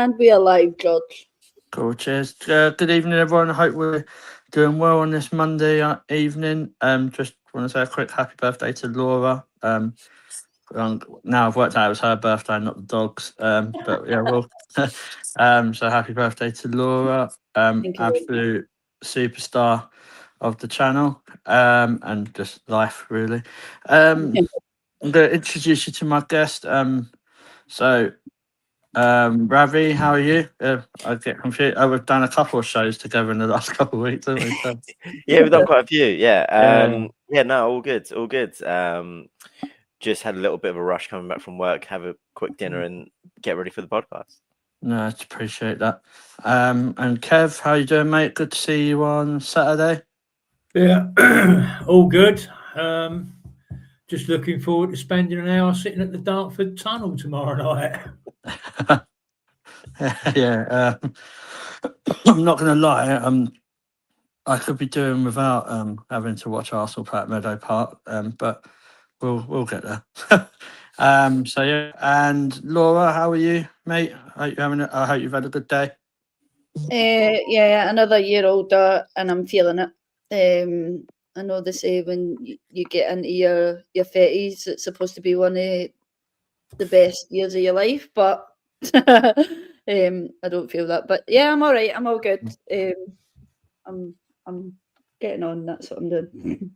and we are live, George. Cool, cheers. Good evening, everyone. I hope we're doing well on this Monday evening. Just want to say a quick happy birthday to Laura. Now I've worked out it was her birthday, not the dog's. But yeah, well, so happy birthday to Laura. Thank you. Absolute superstar of the channel, and just life really. I'm going to introduce you to my guest. Ravi, how are you? I get confused. We've done a couple of shows together in the last couple of weeks, haven't we? So, Yeah, we've done quite a few. Yeah. No, all good, all good. Just had a little bit of a rush coming back from work, have a quick dinner, and get ready for the podcast. no, I appreciate that. And Kev, how you doing, mate? Good to see you on Saturday. Yeah, all good. Just looking forward to spending an hour sitting at the Dartford Tunnel tomorrow night. Yeah, I'm not going to lie. I could be doing without having to watch Arsenal play at Meadow Park. But we'll get there. So yeah, and Laura, how are you, mate? I hope you've had a good day. Yeah, another year older, and I'm feeling it. I know they say when you get into your 30s, it's supposed to be one of the best years of your life, but I don't feel that. But yeah, I'm all right. I'm all good. I'm getting on. That's what I'm doing.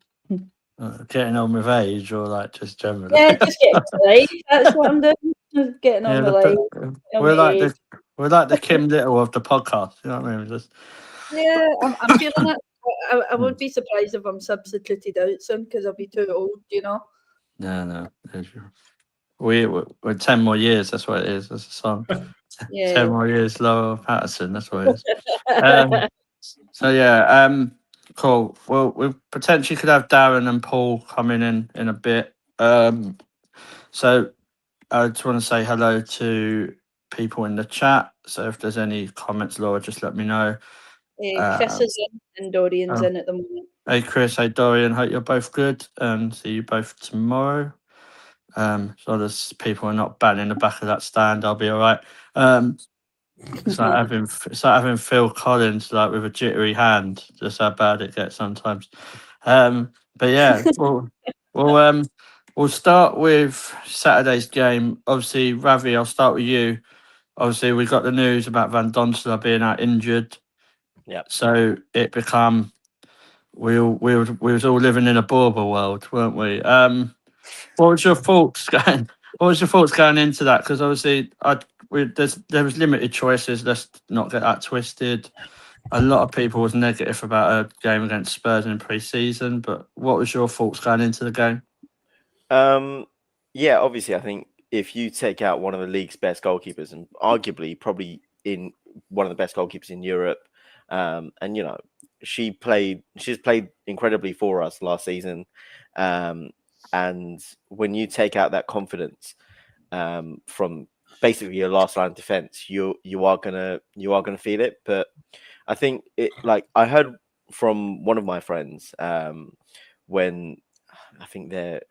Getting on with age, or like just generally? Yeah, just getting on with life. That's what I'm doing. Just getting on with life. We're like the Kim Little of the podcast. You know what I mean? Just Yeah, I'm feeling it. I won't be surprised if I'm substituted out soon because I'll be too old, you know. no. We're 10 more years. That's what it is. That's a song. Yeah. 10 more years, Laura Patterson. That's what it is. So yeah, cool. Well, we potentially could have Darren and Paul coming in a bit. So I just want to say hello to people in the chat. So if there's any comments, Laura, just let me know. Chris is in and Dorian's in at the moment. Hey Chris, hey Dorian, hope you're both good and see you both tomorrow. So there's people are not batting in the back of that stand, I'll be all right. It's like having Phil Collins like with a jittery hand, just how bad it gets sometimes. But yeah, we'll start with Saturday's game. Obviously, Ravi, I'll start with you. Obviously, we got the news about Van Donselaar being out injured. Yeah. So it become we was all living in a Borba world, weren't we? What was your thoughts going? What was your thoughts going into that? Because obviously, there was limited choices. Let's not get that twisted. A lot of people was negative about a game against Spurs in pre-season, but what was your thoughts going into the game? Yeah, obviously, I think if you take out one of the league's best goalkeepers and arguably probably in one of the best goalkeepers in Europe, and you know, she's played incredibly for us last season, and when you take out that confidence from basically your last line of defense, you are gonna feel it. But I think it, like I heard from one of my friends when I think they're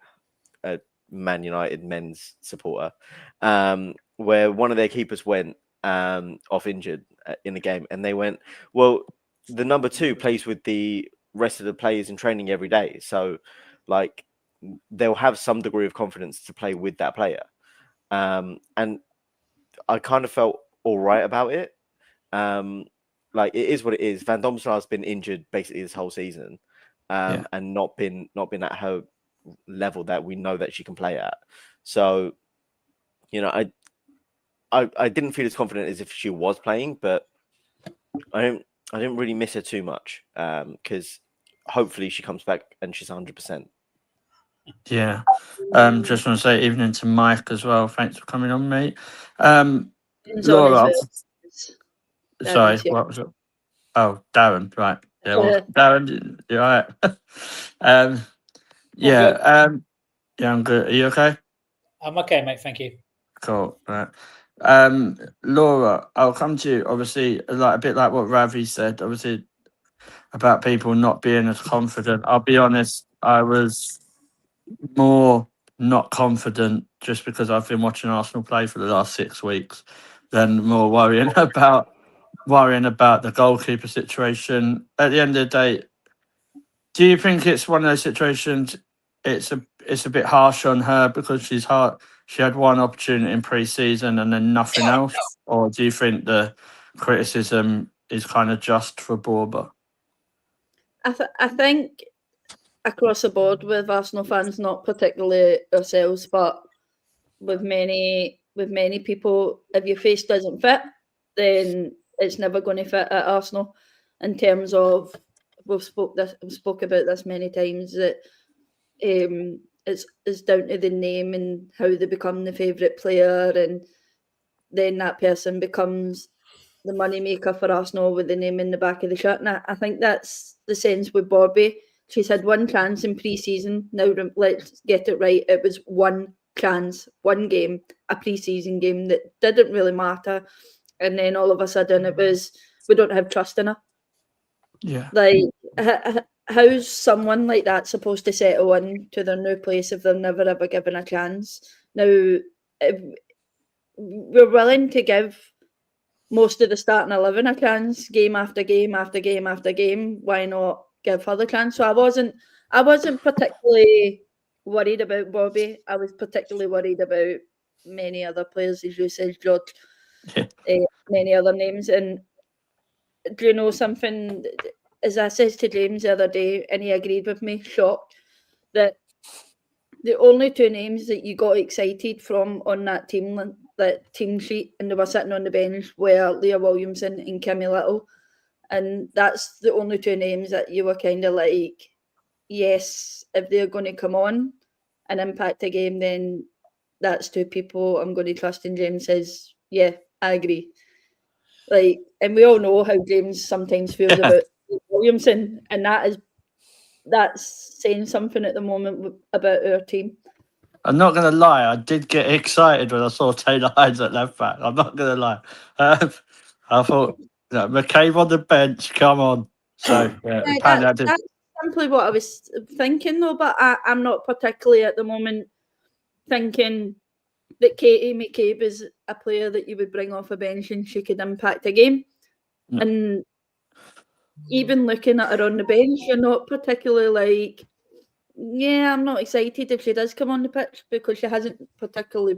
a Man United men's supporter, where one of their keepers went off injured in the game, and they went, well, the number 2 plays with the rest of the players in training every day, so like they'll have some degree of confidence to play with that player. And I kind of felt all right about it. Like it is what it is. Van Domselaar's been injured basically this whole season, and not been at her level that we know that she can play at. So, you know, I didn't feel as confident as if she was playing, but I didn't really miss her too much because hopefully she comes back and she's 100%. Yeah. Just want to say evening to Mike as well. Thanks for coming on, mate. Laura, sorry, what was it? Oh, Darren, right. Yeah, well, Darren, you're right. Yeah, I'm good. Are you okay? I'm okay, mate. Thank you. Cool. Right. Laura, I'll come to you. Obviously, like a bit like what Ravi said. Obviously, about people not being as confident. I'll be honest. I was more not confident just because I've been watching Arsenal play for the last 6 weeks. than more worrying about the goalkeeper situation. At the end of the day, do you think it's one of those situations? It's a bit harsh on her because she had one opportunity in pre-season and then nothing else, or do you think the criticism is kind of just for Borba? I think across the board with Arsenal fans, not particularly ourselves, but with many people, if your face doesn't fit, then it's never going to fit at Arsenal. In terms of, we've spoke about this many times, that it's down to the name and how they become the favourite player, and then that person becomes the money maker for Arsenal with the name in the back of the shirt. And I think that's the sense with Bobby. She's had one chance in pre-season. Now let's get it right. It was one chance, one game, a pre-season game that didn't really matter. And then all of a sudden it was, we don't have trust in her. Yeah. Like, how's someone like that supposed to settle into their new place if they're never ever given a chance? Now, we're willing to give most of the starting 11 a chance, game after game after game after game. Why not give her the chance? So I wasn't particularly worried about Bobby. I was particularly worried about many other players, as you said, George. Many other names. And do you know something? As I said to James the other day, and he agreed with me, shocked, that the only two names that you got excited from on that team sheet, and they were sitting on the bench, were Leah Williamson and Kimmy Little. And that's the only two names that you were kind of like, yes, if they're going to come on and impact a game, then that's two people I'm going to trust. And James says, yeah, I agree. Like, and we all know how James sometimes feels about Williamson, and that's saying something at the moment about our team. I'm not going to lie, I did get excited when I saw Taylor Hines at left back. I'm not going to lie. I thought, McCabe on the bench, come on. So, apparently that's simply what I was thinking, though, but I'm not particularly at the moment thinking that Katie McCabe is a player that you would bring off a bench and she could impact a game. No. And even looking at her on the bench, you're not particularly like, yeah, I'm not excited if she does come on the pitch, because she hasn't particularly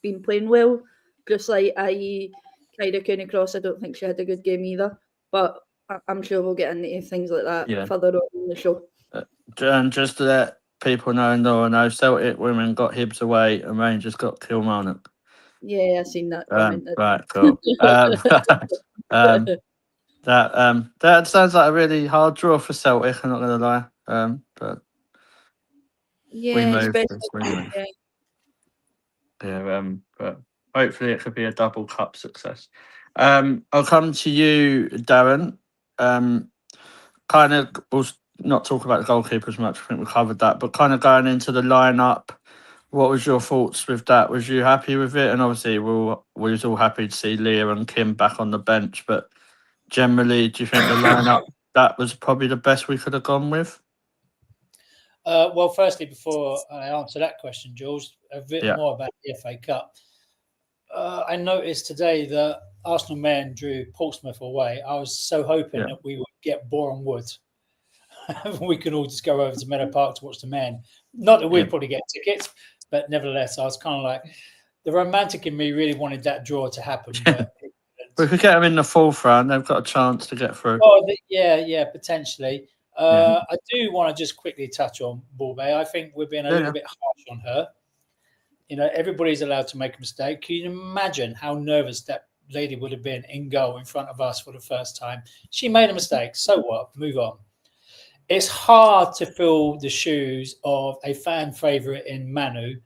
been playing well. Just like Kyra Cooney Cross, I don't think she had a good game either. But I'm sure we'll get into things like that further on in the show. And just to let people know, Celtic women got Hibs away and Rangers got Kilmarnock. Yeah, I've seen that comment. Right, cool. That sounds like a really hard draw for Celtic, I'm not going to lie. But yeah, but hopefully it could be a double cup success. I'll come to you, Darren. Kind of, we'll not talk about the goalkeepers much. I think we covered that, but kind of going into the lineup, what was your thoughts with that? Was you happy with it? And obviously, we was all happy to see Leah and Kim back on the bench. But generally, do you think the lineup that was probably the best we could have gone with? Well, firstly, before I answer that question, Jules, a bit more about the FA Cup. I noticed today that Arsenal men drew Portsmouth away. I was so hoping that we would get Boreham Wood. We could all just go over to Meadow Park to watch the men. Not that we'd probably get tickets, but nevertheless, I was kind of like, the romantic in me really wanted that draw to happen. But we could get them in the fourth round. They've got a chance to get through. Oh, yeah, potentially. I do want to just quickly touch on Borbay. I think we're being a little bit harsh on her. You know, everybody's allowed to make a mistake. Can you imagine how nervous that lady would have been in goal in front of us for the first time? She made a mistake. So what? Move on. It's hard to fill the shoes of a fan favourite in Manu.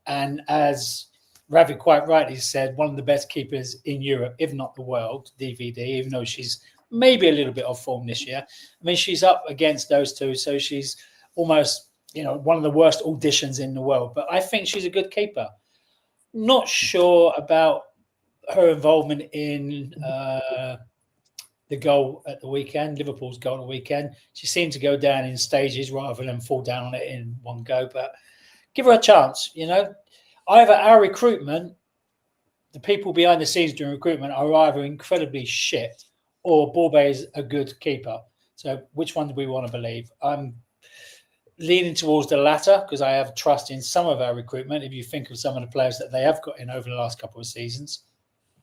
And as Ravi quite rightly said, one of the best keepers in Europe, if not the world, DVD, even though she's maybe a little bit off form this year. I mean, she's up against those two, so she's almost, one of the worst auditions in the world. But I think she's a good keeper. Not sure about her involvement in the goal at the weekend, Liverpool's goal at the weekend. She seemed to go down in stages rather than fall down on it in one go. But give her a chance, Either our recruitment, the people behind the scenes doing recruitment are either incredibly shit or Borbay is a good keeper. So which one do we want to believe? I'm leaning towards the latter because I have trust in some of our recruitment. If you think of some of the players that they have got in over the last couple of seasons.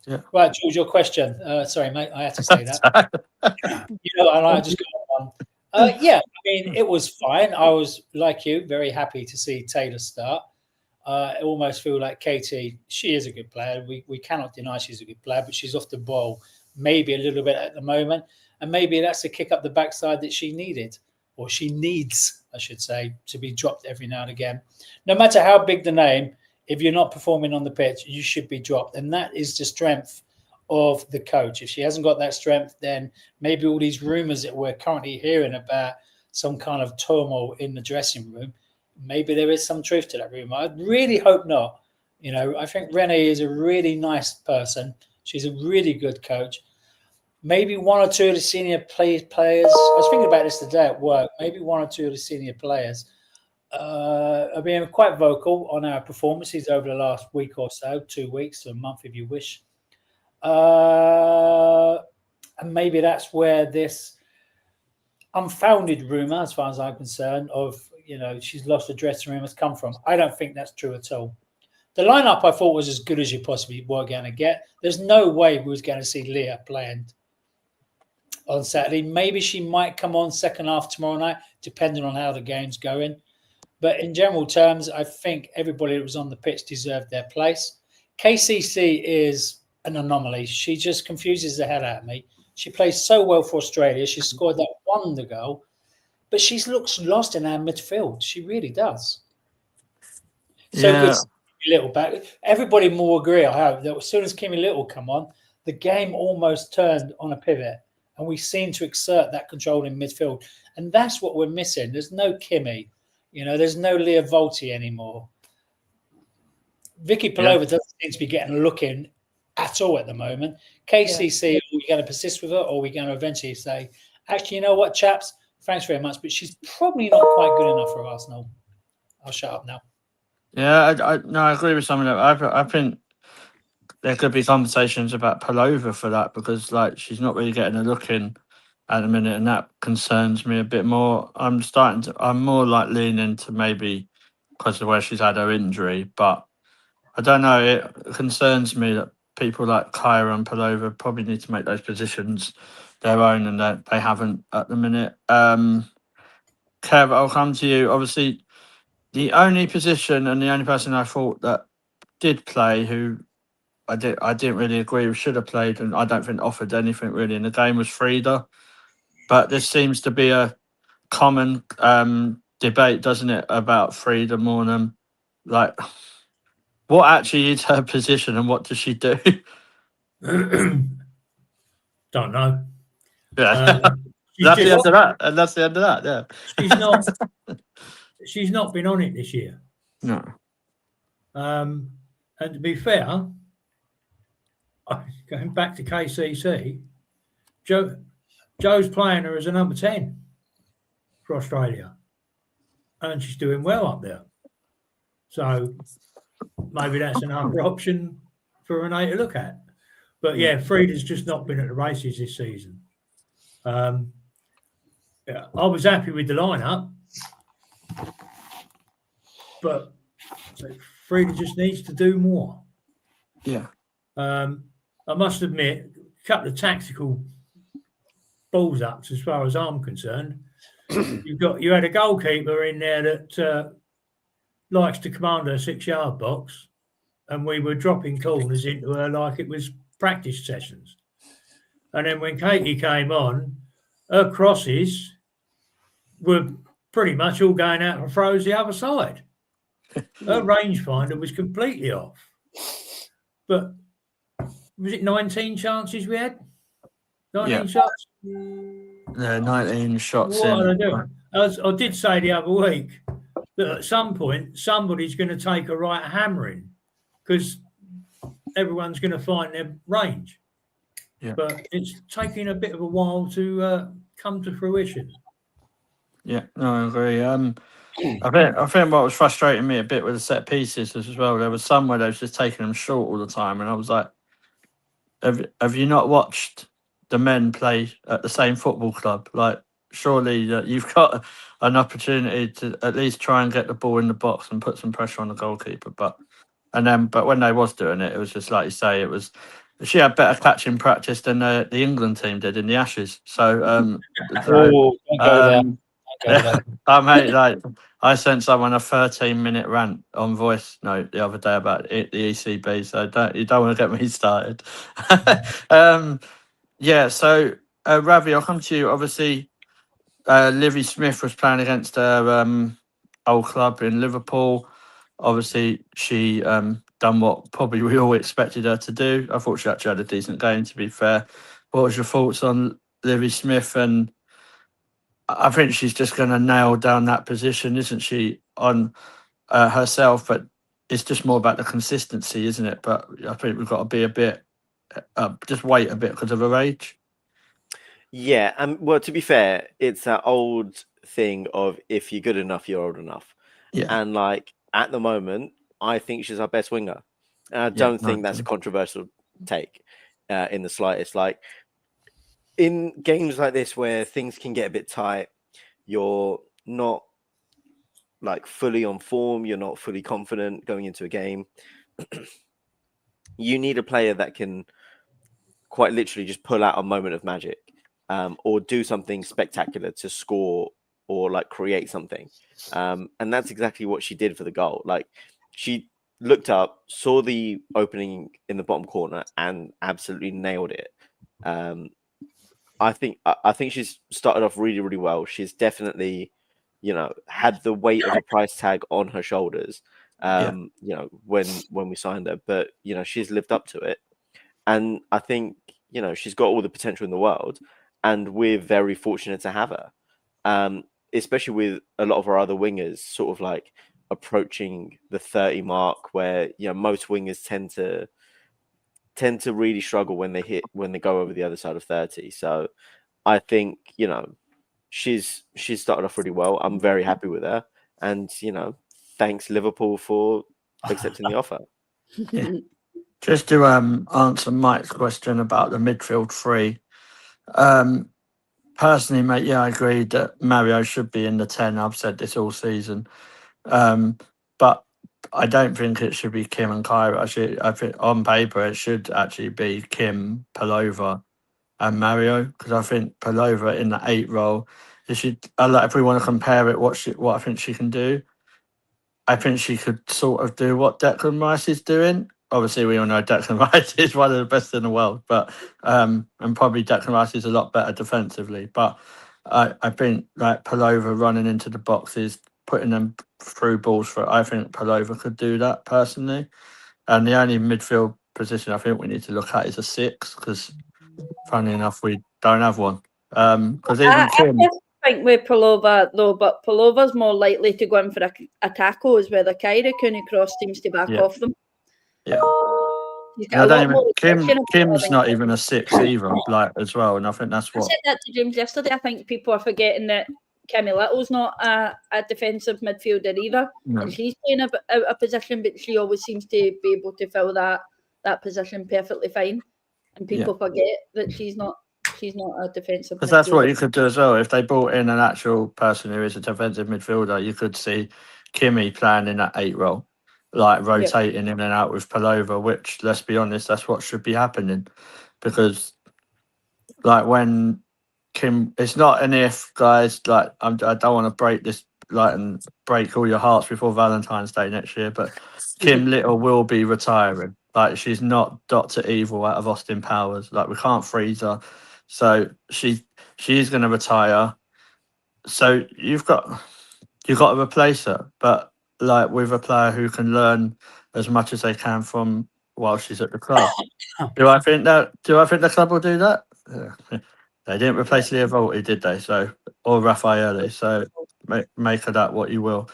Yeah. Right, George, your question. Sorry, mate, I had to say that. And I just got one. Yeah, I mean, it was fine. I was, like you, very happy to see Taylor start. I almost feel like Katie, she is a good player. We cannot deny she's a good player, but she's off the ball maybe a little bit at the moment. And maybe that's a kick up the backside that she needed, or she needs, I should say, to be dropped every now and again. No matter how big the name, if you're not performing on the pitch, you should be dropped. And that is the strength of the coach. If she hasn't got that strength, then maybe all these rumours that we're currently hearing about some kind of turmoil in the dressing room, maybe there is some truth to that rumour. I really hope not. I think Renee is a really nice person. She's a really good coach. Maybe one or two of the senior players. I was thinking about this today at work. Maybe one or two of the senior players are being quite vocal on our performances over the last week or so, 2 weeks, a month if you wish. And maybe that's where this unfounded rumour, as far as I'm concerned, of she's lost the dressing room has come from. I don't think that's true at all. The lineup I thought was as good as you possibly were going to get. There's no way we was going to see Leah playing on Saturday. Maybe she might come on second half tomorrow night, depending on how the game's going. But in general terms, I think everybody that was on the pitch deserved their place. KCC is an anomaly. She just confuses the hell out of me. She plays so well for Australia. She scored that wonder goal. But she looks lost in our midfield. She really does. So good to see Kimmy Little back. Everybody will agree, I hope, that as soon as Kimmy Little come on, the game almost turned on a pivot. And we seem to exert that control in midfield. And that's what we're missing. There's no Kimmy. There's no Leah Volti anymore. Vicky Palova doesn't seem to be getting a look in at all at the moment. KCC, are we going to persist with her, or are we going to eventually say, actually, you know what, chaps? Thanks very much, but she's probably not quite good enough for Arsenal. I'll shut up now. Yeah, I agree with some of that. I think there could be conversations about Palova for that because, she's not really getting a look in at the minute, and that concerns me a bit more. I'm more leaning to maybe because of where she's had her injury, but I don't know. It concerns me that people like Kyra and Palova probably need to make those positions their own, and that they haven't at the minute. Kev, I'll come to you. Obviously, the only position and the only person I thought that did play, who I didn't really agree with should have played, and I don't think offered anything really in the game, was Frida. But this seems to be a common debate, doesn't it, about Frida Mornham? What actually is her position and what does she do? Don't know. Yeah, that's the end of that. And that's the end of that. Yeah, she's not been on it this year. No. And to be fair, going back to KCC, Joe's playing her as a number 10 for Australia, and she's doing well up there. So maybe that's another option for Renee to look at. But yeah, Frida's just not been at the races this season. I was happy with the lineup, but Frida just needs to do more. Yeah. I must admit, a couple of tactical balls ups as far as I'm concerned. You had a goalkeeper in there that likes to command her 6-yard box, and we were dropping corners into her like it was practice sessions. And then when Katie came on, her crosses were pretty much all going out for throws the other side. Her rangefinder was completely off. But was it 19 chances we had? 19 shots? Yeah, 19 shots What in. are they doing? I did say the other week that at some point somebody's going to take a right hammering because everyone's going to find their range. Yeah. But it's taking a bit of a while to come to fruition. Yeah, no, I agree. I think what was frustrating me a bit with the set pieces as well. There was some where they was just taking them short all the time, and I was like, have you not watched the men play at the same football club? Like, surely you've got an opportunity to at least try and get the ball in the box and put some pressure on the goalkeeper. But when they was doing it, it was just like you say, it was. She had better catching practice than the England team did in the Ashes. So, Oh, don't go there. um, Don't go there. mate, like I sent someone a 13-minute rant on voice note the other day about the ECB, so you don't want to get me started. Yeah, so Ravi, I'll come to you. Obviously, Livy Smith was playing against her old club in Liverpool. Obviously, she done what probably we all expected her to do. I thought she actually had a decent game, to be fair. What was your thoughts on Livy Smith? And I think she's just going to nail down that position, isn't she, on herself? But it's just more about the consistency, isn't it? But I think we've got to be a bit, just wait a bit because of her age. Yeah, well, to be fair, it's that old thing of if you're good enough, you're old enough. Yeah. And like at the moment, I think she's our best winger. And I don't think that's a controversial take in the slightest. Like in games like this where things can get a bit tight, you're not like fully on form, you're not fully confident going into a game. You need a player that can quite literally just pull out a moment of magic, or do something spectacular to score or like create something. And that's exactly what she did for the goal. Like she looked up, saw the opening in the bottom corner and absolutely nailed it. I think she's started off really, really well. She's definitely, had the weight of a price tag on her shoulders, when we signed her, but she's lived up to it. And I think, she's got all the potential in the world, and we're very fortunate to have her, especially with a lot of our other wingers sort of like approaching the 30 mark, where, most wingers tend to really struggle when they go over the other side of 30. So I think, she's started off really well. I'm very happy with her. And, thanks Liverpool for accepting the offer. Yeah. Just to answer Mike's question about the midfield three. Personally, mate, yeah, I agree that Mario should be in the 10. I've said this all season. But I don't think it should be Kim and Kyra. I think on paper it should actually be Kim, Palova, and Mario, because I think Palova in the 8 role, if we want to compare it, what I think she can do, I think she could sort of do what Declan Rice is doing. Obviously, we all know Declan Rice is one of the best in the world, but and probably Declan Rice is a lot better defensively. But I think like Palova running into the boxes, putting them through balls for. I think Palova could do that personally. And the only midfield position I think we need to look at is a 6, because funnily enough, we don't have one. Because even Kim. I think with Palova though, but Palova's more likely to go in for a tackle, is where the Kyra Cooney cross seems to back off them. Yeah. Kim's Kim's not even a 6 either, like as well, and I think that's what I said that to James yesterday. I think people are forgetting that Kimmy Little's not a defensive midfielder either, and she's playing a position, but she always seems to be able to fill that position perfectly fine, and people forget that she's not a defensive midfielder. Because that's what you could do as well. If they brought in an actual person who is a defensive midfielder, you could see Kimmy playing in that 8 role, like rotating in and out with Palova, which, let's be honest, that's what should be happening. Because, like, when Kim, it's not an if, guys, like, I don't want to break this, like, and break all your hearts before Valentine's Day next year, but Kim Little will be retiring. Like, she's not Dr. Evil out of Austin Powers. Like, we can't freeze her. So she is going to retire. So you've got to replace her, but like with a player who can learn as much as they can from while she's at the club. Do I think the club will do that? They didn't replace Leah Volti, did they? So, or Raffaele. So make of that what you will.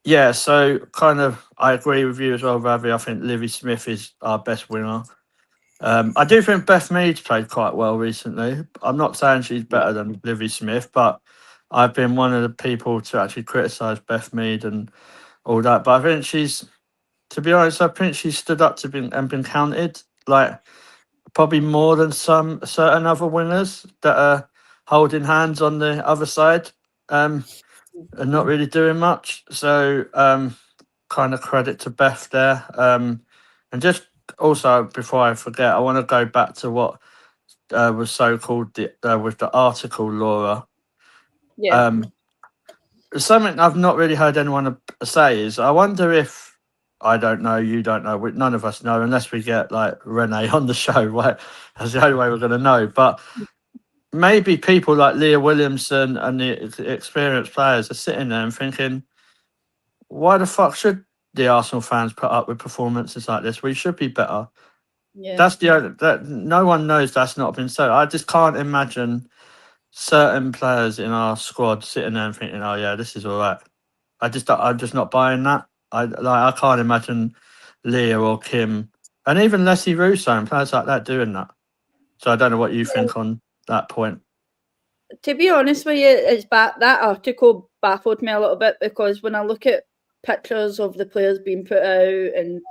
Yeah. So kind of, I agree with you as well, Ravi. I think Livy Smith is our best winner. I do think Beth Mead's played quite well recently. I'm not saying she's better than Livy Smith, but I've been one of the people to actually criticise Beth Mead and all that. But I think she's, to be honest, I think she stood up to been counted, like probably more than some certain other winners that are holding hands on the other side, and not really doing much. So kind of credit to Beth there. And just also before I forget, I want to go back to what was so called with the article, Laura. Yeah. Something I've not really heard anyone say is, I wonder if, I don't know, you don't know, none of us know unless we get like Renee on the show, right? That's the only way we're going to know. But maybe people like Leah Williamson and the experienced players are sitting there and thinking, why the fuck should the Arsenal fans put up with performances like this? We should be better. Yeah. That's the only, that no one knows that's not been said. I just can't imagine certain players in our squad sitting there and thinking, "Oh yeah, this is all right." I'm just not buying that. I can't imagine Leah or Kim and even Leslie Russo and players like that doing that. So I don't know what you think on that point. To be honest with you, it's that article baffled me a little bit, because when I look at pictures of the players being put out and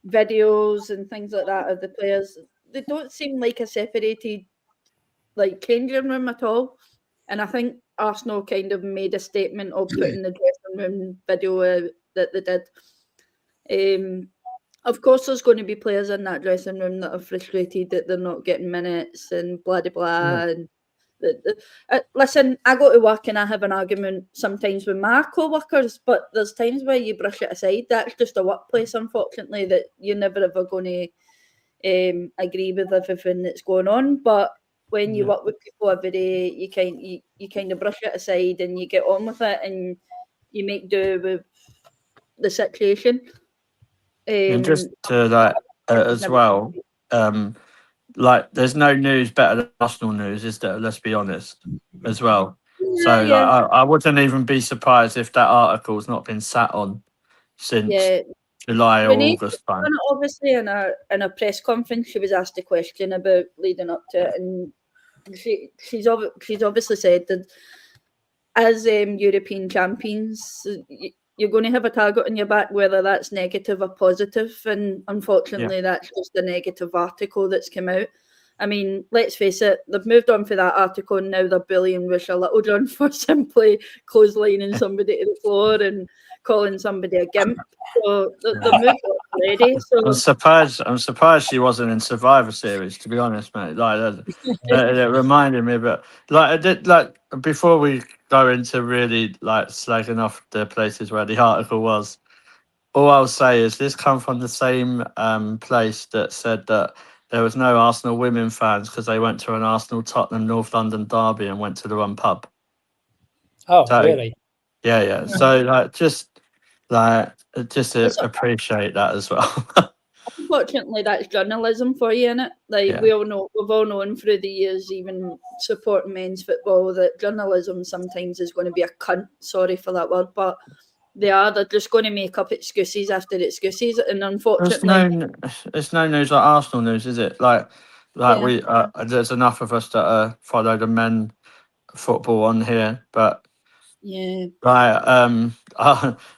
videos and things like that of the players, they don't seem like a separated like changing room at all. And I think Arsenal kind of made a statement of putting the dressing room video out that they did. Of course, there's going to be players in that dressing room that are frustrated that they're not getting minutes and blah blah blah. And listen, I go to work and I have an argument sometimes with my co-workers, but there's times where you brush it aside. That's just a workplace, unfortunately, that you're never ever going to agree with everything that's going on. But when you work with people every day, you kind of brush it aside and you get on with it and you make do with the situation. And just to that as well, like there's no news better than Arsenal news, is there? Let's be honest, as well. So like, I wouldn't even be surprised if that article's not been sat on since July or August time. Obviously, in a press conference, she was asked a question about leading up to it, and she's obviously said that as European champions, you're going to have a target on your back, whether that's negative or positive. And unfortunately, that's just a negative article that's come out. I mean, let's face it, they've moved on for that article and now they're bullying Risha Littlejohn for simply clotheslining somebody to the floor and calling somebody a gimp. So they've moved on already. So I'm surprised she wasn't in Survivor Series, to be honest, mate. Like it reminded me, but like I did, like before we go into really like slagging off the places where the article was, all I'll say is this come from the same place that said that there was no Arsenal women fans because they went to an Arsenal Tottenham North London derby and went to the wrong pub. Oh, really? Yeah. So like just appreciate that as well. unfortunately, that's journalism for you, innit? Like we've all known through the years, even supporting men's football, that journalism sometimes is going to be a cunt. Sorry for that word, but they're just going to make up excuses after excuses, and unfortunately, it's no news like Arsenal news, is it? Like we there's enough of us that follow the men football on here, but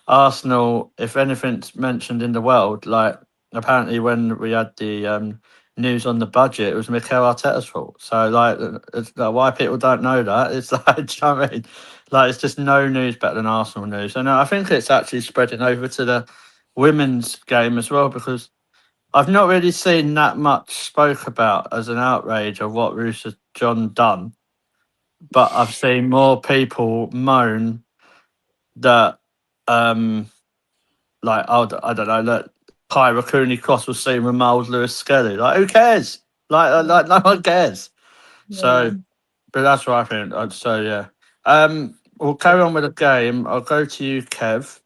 Arsenal, if anything's mentioned in the world, like apparently when we had the news on the budget, it was Mikel Arteta's fault. So like, it's like why people don't know that, it's like, do you know what I mean? Like it's just no news better than Arsenal news. And I think it's actually spreading over to the women's game as well, because I've not really seen that much spoke about as an outrage of what Russo John done, but I've seen more people moan that like I don't know, that Kyra Cooney Cross was seen with Miles Lewis Skelly. Like who cares? Like no one cares. So but that's what I think. So yeah. We'll carry on with the game. I'll go to you, Kev.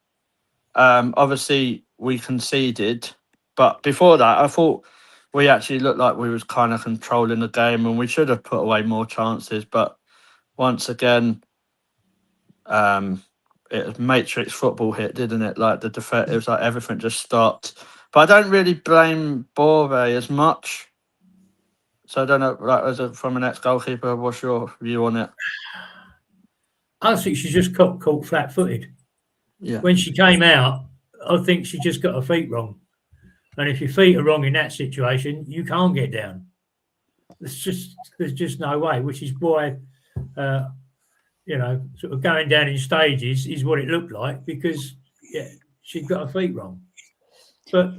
Obviously we conceded, but before that I thought we actually looked like we was kind of controlling the game and we should have put away more chances, but once again it was Matrix football hit, didn't it? Like the defense, it was like everything just stopped. But I don't really blame Bore as much So I don't know, like, from an ex-goalkeeper, what's your view on it? I think she just got caught flat-footed. Yeah. When she came out, I think she just got her feet wrong. And if your feet are wrong in that situation, you can't get down. There's just no way, which is why, sort of going down in stages is what it looked like, because she'd got her feet wrong. But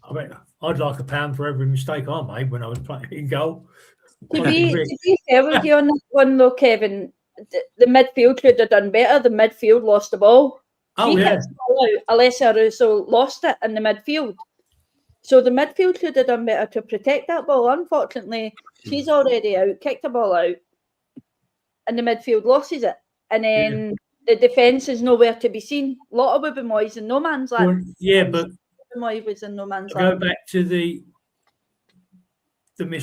I mean, I'd like £1 for every mistake I made when I was playing in goal. To be fair with you on that one though, Kevin, the midfield could have done better. The midfield lost the ball. Oh, She yeah. kicked the ball out. Alessia Russo lost it in the midfield. So the midfield could have done better to protect that ball. Unfortunately, she's already out, kicked the ball out, and the midfield loses it. And then the defence is nowhere to be seen. A lot of Wibben Moyes in no man's land. Well, yeah, but Moyes was in no man's go land. back to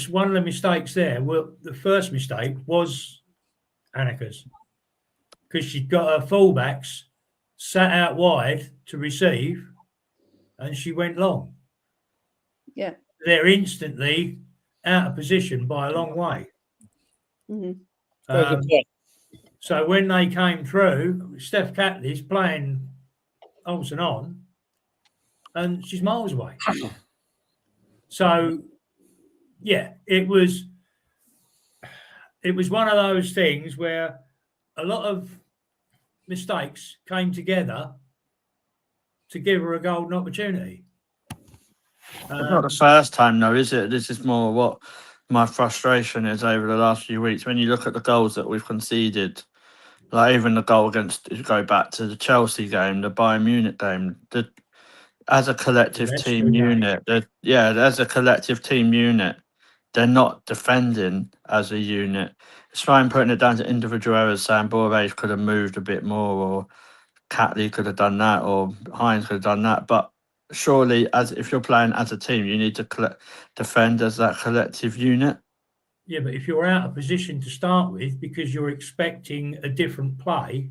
one of the mistakes there. Well, the first mistake was Annika's, because she got her fullbacks sat out wide to receive, and she went long. Yeah. They're instantly out of position by a long way. Mm-hmm. So when they came through, Steph Catley's playing Olsen on, and she's miles away. So, yeah, it was one of those things where a lot of mistakes came together to give her a golden opportunity. It's not the first time, though, is it? This is more what my frustration is over the last few weeks. When you look at the goals that we've conceded, like even the goal against, if you go back to the Chelsea game, the Bayern Munich game, as a collective team unit, as a collective team unit, they're not defending as a unit. It's fine putting it down to individual errors, saying Borage could have moved a bit more, or Catley could have done that, or Hines could have done that. But surely, if you're playing as a team, you need to defend as that collective unit. Yeah, but if you're out of position to start with because you're expecting a different play,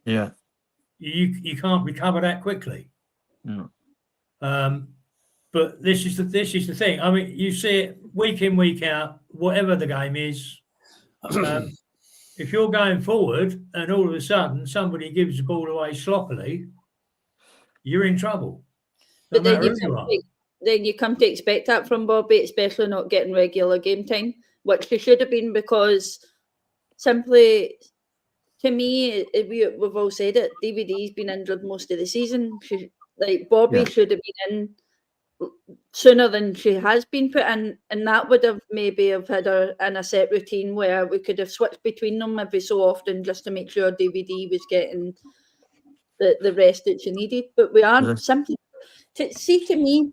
yeah, you can't recover that quickly. No. But this is the thing. I mean, you see it week in, week out, whatever the game is. If you're going forward and all of a sudden somebody gives the ball away sloppily, you're in trouble. But then you come to expect that from Bobby, especially not getting regular game time, which she should have been, because simply, to me, we've all said it, DVD's been injured most of the season. Bobby should have been in sooner than she has been put in, and that would have maybe have had her in a set routine where we could have switched between them every so often just to make sure DVD was getting the rest that she needed. But we aren't simply to me,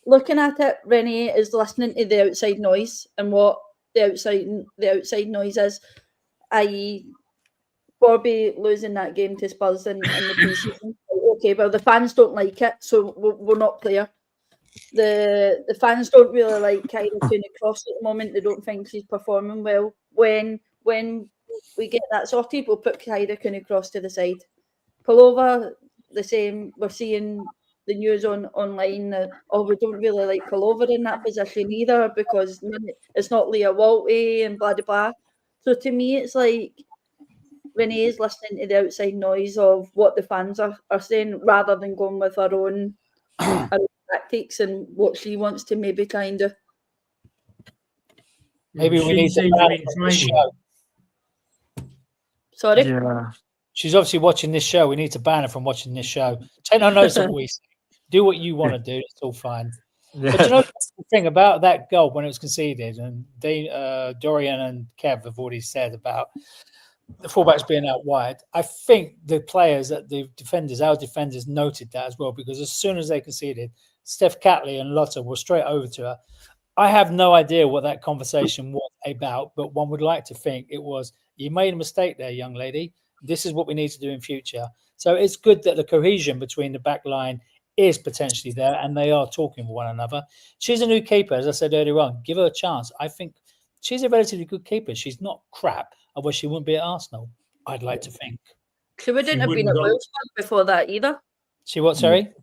looking at it, Renee is listening to the outside noise, and what the outside noise is, i.e. Bobby losing that game to Spurs in the pre-season. Okay, well, the fans don't like it, so we're not clear. The fans don't really like Kyra Cooney-Cross at the moment. They don't think she's performing well. When we get that sorted, we'll put Kyra Cooney-Cross to the side. Pullover, the same. We're seeing the news online that, we don't really like Pullover in that position either, because it's not Leah Walty and blah, blah, blah. So to me, it's like Renee is listening to the outside noise of what the fans are saying, rather than going with her own tactics and what she wants to maybe kind of. Maybe we need to ban her from this show. Sorry? Yeah. She's obviously watching this show. We need to ban her from watching this show. Take no notice of what we say. Do what you want to do. It's all fine. Yeah. But you know the thing about that goal when it was conceded, and Dorian and Kev have already said about the fullbacks being out wide. I think the players, our defenders noted that as well, because as soon as they conceded, Steph Catley and Lotta were straight over to her. I have no idea what that conversation was about, but one would like to think it was, you made a mistake there, young lady. This is what we need to do in future. So it's good that the cohesion between the back line is potentially there, and they are talking with one another. She's a new keeper, as I said earlier on. Give her a chance. I think she's a relatively good keeper. She's not crap. Otherwise, she wouldn't be at Arsenal, I'd like to think. She wouldn't have been at Wolfsburg before that either. She what, sorry?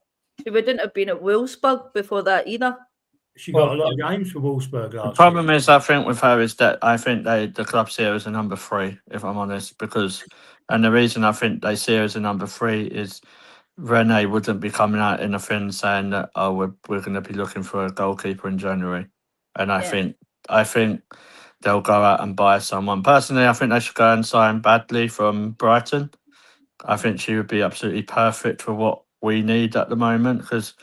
She wouldn't have been at Wolfsburg before that either. She got a lot of games for Wolfsburg The last problem year. is, I think with her is that I think the club see her as a number 3, if I'm honest, and the reason I think they see her as a number 3 is Renee wouldn't be coming out in a thing saying that, oh, we're going to be looking for a goalkeeper in January, and I think they'll go out and buy someone. Personally, I think they should go and sign Badley from Brighton. I think she would be absolutely perfect for what we need at the moment. Because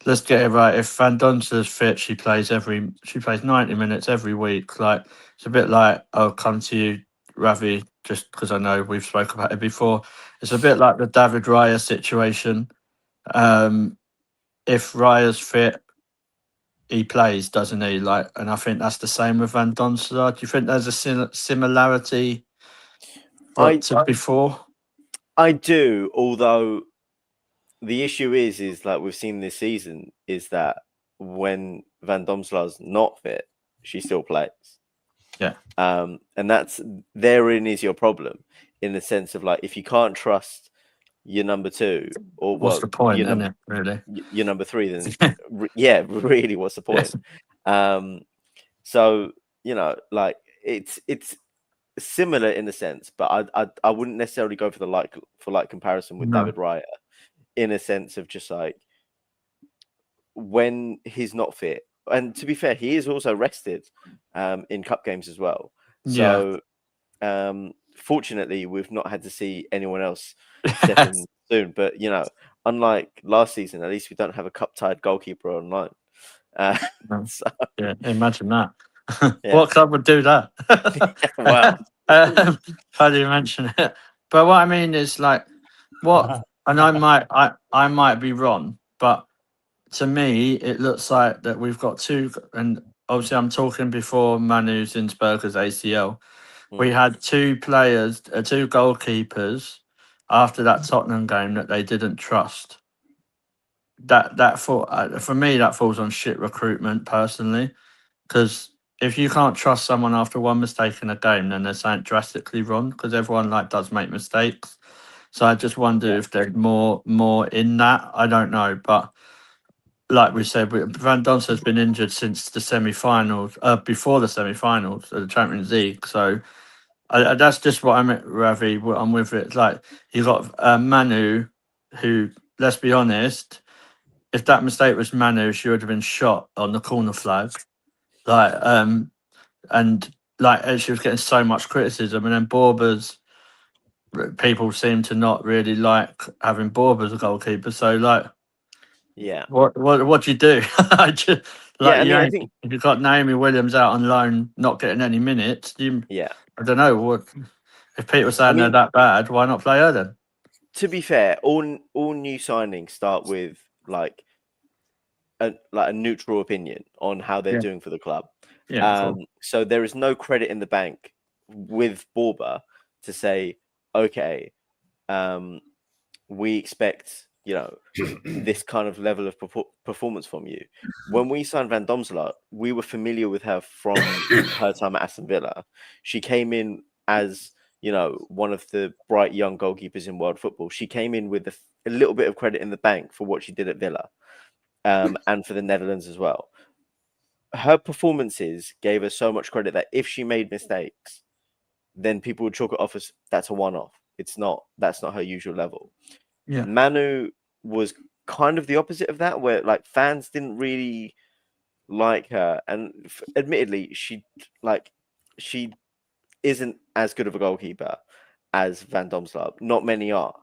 let's get it right, if Van Donster's fit, she plays 90 minutes every week. Like, it's a bit like, I'll come to you, Ravi, just because I know we've spoken about it before. It's a bit like the David Raya situation. If Raya's fit, he plays, doesn't he? Like, and I think that's the same with Van Donster. Do you think there's a similarity to before? I do, although the issue is like we've seen this season, is that when Van Domsla's not fit, she still plays. Yeah. And that's therein is your problem, in the sense of like, if you can't trust your number 2, or what's the point, your isn't it, really? Your number 3, then yeah, really, what's the point? So like it's similar in a sense, but I wouldn't necessarily go for the like comparison with David Raya, in a sense of just like when he's not fit, and to be fair, he is also rested in cup games as well. So fortunately, we've not had to see anyone else step in soon. But unlike last season, at least we don't have a cup-tied goalkeeper on loan. So, yeah, imagine that. Yeah. What club would do that? Wow. How do you mention it? But what I mean is like, what, and I might be wrong, but to me, it looks like that we've got 2, and obviously I'm talking before Manu Zinsberger's ACL. We had 2 players, 2 goalkeepers after that Tottenham game that they didn't trust. For me, that falls on shit recruitment personally, because if you can't trust someone after one mistake in a game, then there's something drastically wrong, because everyone does make mistakes. So I just wonder if there's more in that. I don't know, but like we said, Van Donster has been injured since the semi-finals, before the semi-finals of the Champions League. So that's just what I'm at, Ravi. I'm with it. Like, you got Manu, who, let's be honest, if that mistake was Manu, she would have been shot on the corner flag. And she was getting so much criticism, and then Borba's, people seem to not really like having Borba as a goalkeeper. So what do you do? I think you've got Naomi Williams out on loan, not getting any minutes. I don't know what. If Pete was saying they're that bad, why not play her then? To be fair, all new signings start with like a neutral opinion on how they're doing for the club. Cool. So there is no credit in the bank with Borba to say, okay, we expect this kind of level of performance from you. When we signed Van Domselaar, we were familiar with her from her time at Aston Villa. She came in as one of the bright young goalkeepers in world football. She came in with a little bit of credit in the bank for what she did at Villa, and for the Netherlands as well. Her performances gave her so much credit that if she made mistakes, then people would chalk it off as that's a one-off. That's not her usual level. Yeah. Manu was kind of the opposite of that, where like fans didn't really like her, and admittedly, she isn't as good of a goalkeeper as Van Domselaar. Not many are,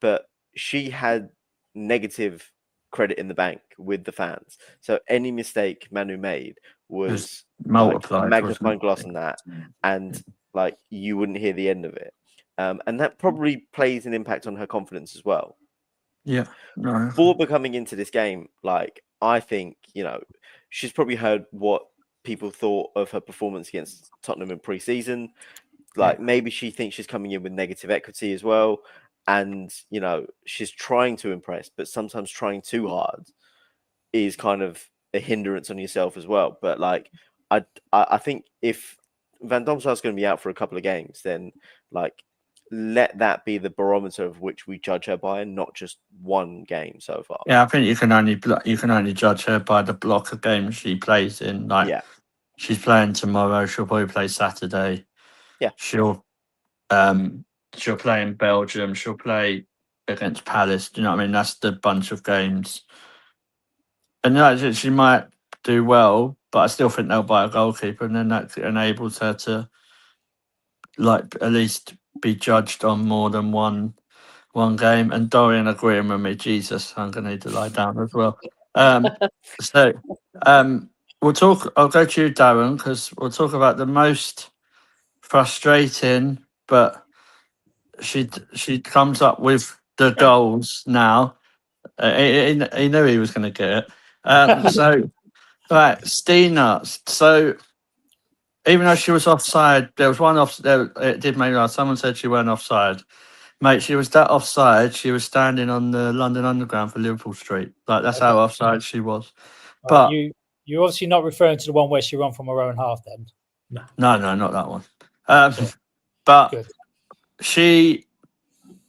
but she had negative credit in the bank with the fans. So any mistake Manu made was multiplied, a magnifying glass on that, and like you wouldn't hear the end of it. And that probably plays an impact on her confidence as well. Yeah. No. Borba coming into this game, like, I think, she's probably heard what people thought of her performance against Tottenham in pre-season. Like, maybe she thinks she's coming in with negative equity as well. And, she's trying to impress, but sometimes trying too hard is kind of a hindrance on yourself as well. But, like, I think if Van Domselaar's going to be out for a couple of games, then, like, let that be the barometer of which we judge her by, and not just one game so far. Yeah, I think you can only judge her by the block of games she plays in. Like, Yeah. she's playing tomorrow. She'll probably play Saturday. Yeah. She'll play in Belgium. She'll play against Palace. Do you know what I mean? That's the bunch of games. And she might do well, but I still think they'll buy a goalkeeper, and then that enables her to, like, at least be judged on more than one game. And Dorian agreeing with me. Jesus, I'm gonna need to lie down as well. We'll talk. I'll go to you, Darren, because we'll talk about the most frustrating, but she comes up with the goals now. He knew he was going to get it. So, right, Stina. So, even though she was offside, there was one off. There, it did make me. Someone said she weren't offside. Mate, she was that offside. She was standing on the London Underground for Liverpool Street. Like, that's how offside she was. But you're obviously not referring to the one where she ran from her own half, then. No, not that one. But Good. she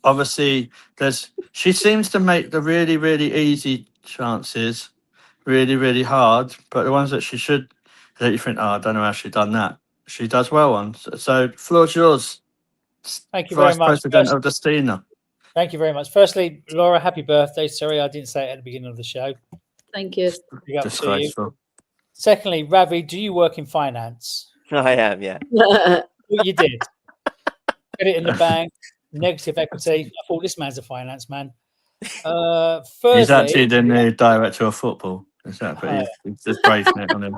obviously she seems to make the really, really easy chances really, really hard, but the ones that she should, that you think, I don't know how she done that, she does well on. So floor's yours. Thank you very Vice much. President of the Stina. Thank you very much. Firstly, Laura, happy birthday. Sorry, I didn't say it at the beginning of the show. Thank you. Big up to you. Disgraceful. Secondly, Ravi, do you work in finance? I am, yeah. What you did? Get it in the bank, negative equity. I thought this man's a finance man. Thirdly, He's actually the new director of football. Is that? But he's just bracing it on him.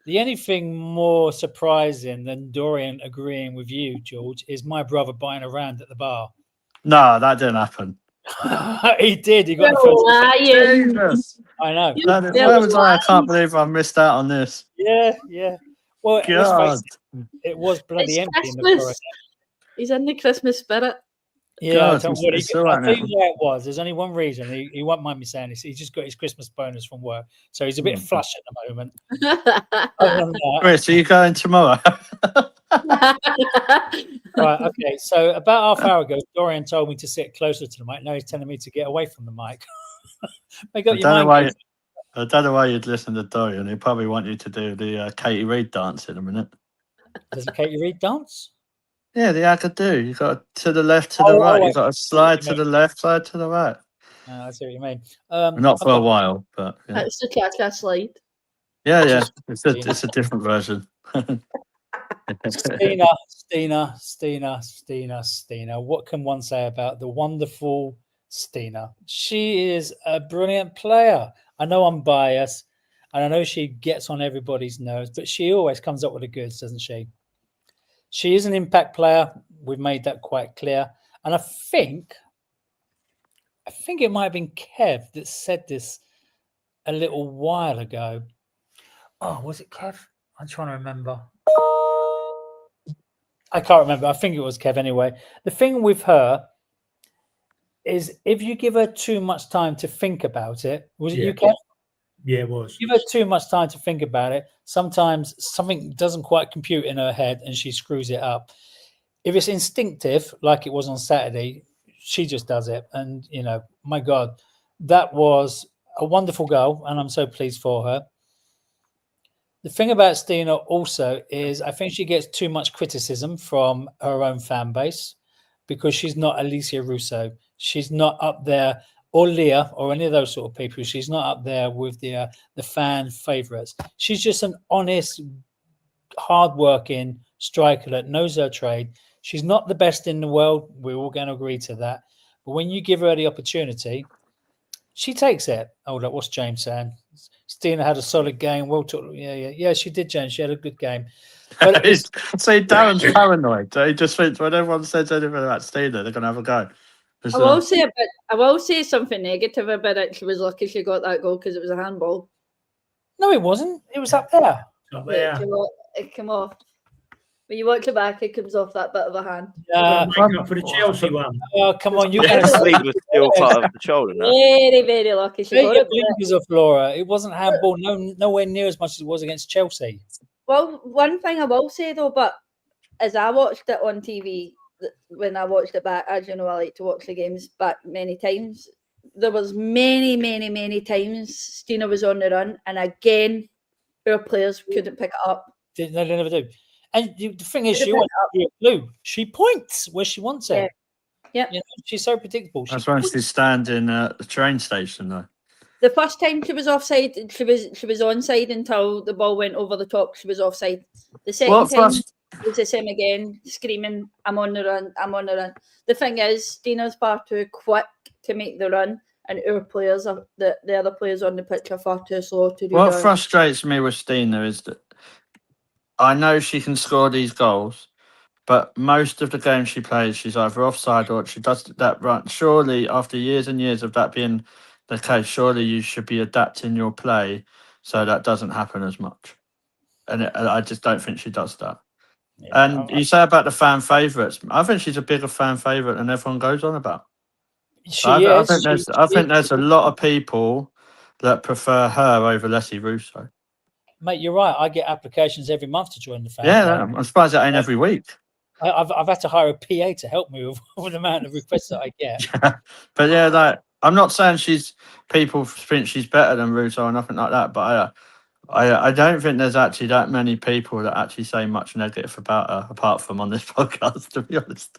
The only thing more surprising than Dorian agreeing with you, George, is my brother buying a round at the bar. No, that didn't happen. He did. He got You're the lying. Jesus. I know. Where was I? I can't believe I missed out on this. Yeah. Well, let's God. face it was bloody It's empty in the Christmas. corridor. He's in the Christmas spirit. Yeah, God, I'll tell you it's so why unhappy. it was. There's only one reason. He won't mind me saying this. He just got his Christmas bonus from work, so he's a bit flush at the moment. Other than that, Chris, are you going tomorrow? right, okay. So about half hour ago, Dorian told me to sit closer to the mic. Now he's telling me to get away from the mic. Make up I your don't mind. know why you'd listen to Dorian. He'd probably want you to do the Katie Reid dance in a minute. Does Katie Reid dance? Yeah, the Agadoo. You got to the left, to the right. You got to slide to the left, slide to the right. I see what you mean. Not for a while, but yeah. That's the Cha-Cha slide. Yeah. It's a different version. Stina. What can one say about the wonderful Stina? She is a brilliant player. I know I'm biased, and I know she gets on everybody's nerves, but she always comes up with the goods, doesn't she? She is an impact player. We've made that quite clear. And I think it might have been Kev that said this a little while ago. Oh, was it Kev? I'm trying to remember. I can't remember. I think it was Kev anyway. The thing with her is if you give her too much time to think about it, was it you, Kev? Yeah, it was. Give her too much time to think about it. Sometimes something doesn't quite compute in her head and she screws it up. If it's instinctive, like it was on Saturday, she just does it. And, my God, that was a wonderful goal. And I'm so pleased for her. The thing about Stina also is I think she gets too much criticism from her own fan base because she's not Alicia Russo. She's not up there, or Leah, or any of those sort of people. She's not up there with the fan favourites. She's just an honest, hard-working striker that knows her trade. She's not the best in the world. We're all going to agree to that. But when you give her the opportunity, she takes it. Hold up, what's James saying? Stina had a solid game. Well, yeah, she did, James. She had a good game. But see, Darren's paranoid. He just thinks when everyone says anything about Stina, they're going to have a go. I will say something negative about it. She was lucky she got that goal because it was a handball. No, it wasn't. It was up there. Up there. It came off. When you watch it back, it comes off that bit of a hand. Make up for the Chelsea one. Oh, come on. You The sleeve was still part of the shoulder, no? Very, very lucky she got it. Blinkers of Laura. It wasn't handball. Nowhere near as much as it was against Chelsea. Well, one thing I will say though, but as I watched it on TV, when I watched it back, as you know, I like to watch the games back many times. There was many times Stina was on the run, and again, our players couldn't pick it up. They never do. And the thing is, Couldn't she points where she wants it. Yeah. You know, she's so predictable. That's why she's standing at the train station, though. The first time she was offside, she was onside until the ball went over the top. She was offside. The second time it was the same again, screaming, "I'm on the run! I'm on the run!" The thing is, Stina's far too quick to make the run, and our players are the other players on the pitch are far too slow to do. What frustrates me with Stina is that I know she can score these goals, but most of the games she plays, she's either offside or she does that run. Surely, after years and years of that being the case, surely you should be adapting your play so that doesn't happen as much. And I just don't think she does that. Yeah, and you say about the fan favourites. I think she's a bigger fan favourite than everyone goes on about. I think there's a lot of people that prefer her over Leslie Russo. Mate, you're right. I get applications every month to join the fan. Yeah, I'm surprised that ain't every week. I've had to hire a PA to help me with the amount of requests that I get. But yeah, like I'm not saying people think she's better than Russo or nothing like that, but I don't think there's actually that many people that actually say much negative about her, apart from on this podcast, to be honest.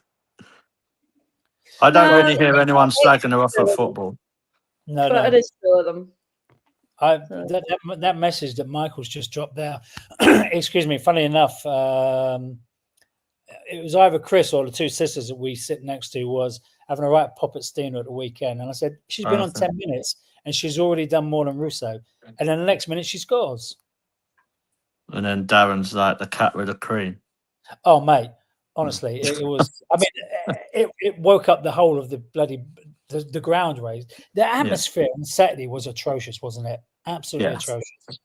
I don't really hear anyone slagging her off for football. No. But it is still of them. That message that Michael's just dropped there, excuse me, funny enough, it was either Chris or the two sisters that we sit next to was having a right pop at Stina at the weekend. And I said, she's been on 10 minutes and she's already done more than Russo. And then the next minute she scores. And then Darren's like the cat with the cream. Oh, mate, honestly, it was, I mean, it woke up the whole of the bloody, the ground raised. The atmosphere on Saturday was atrocious, wasn't it? Absolutely atrocious.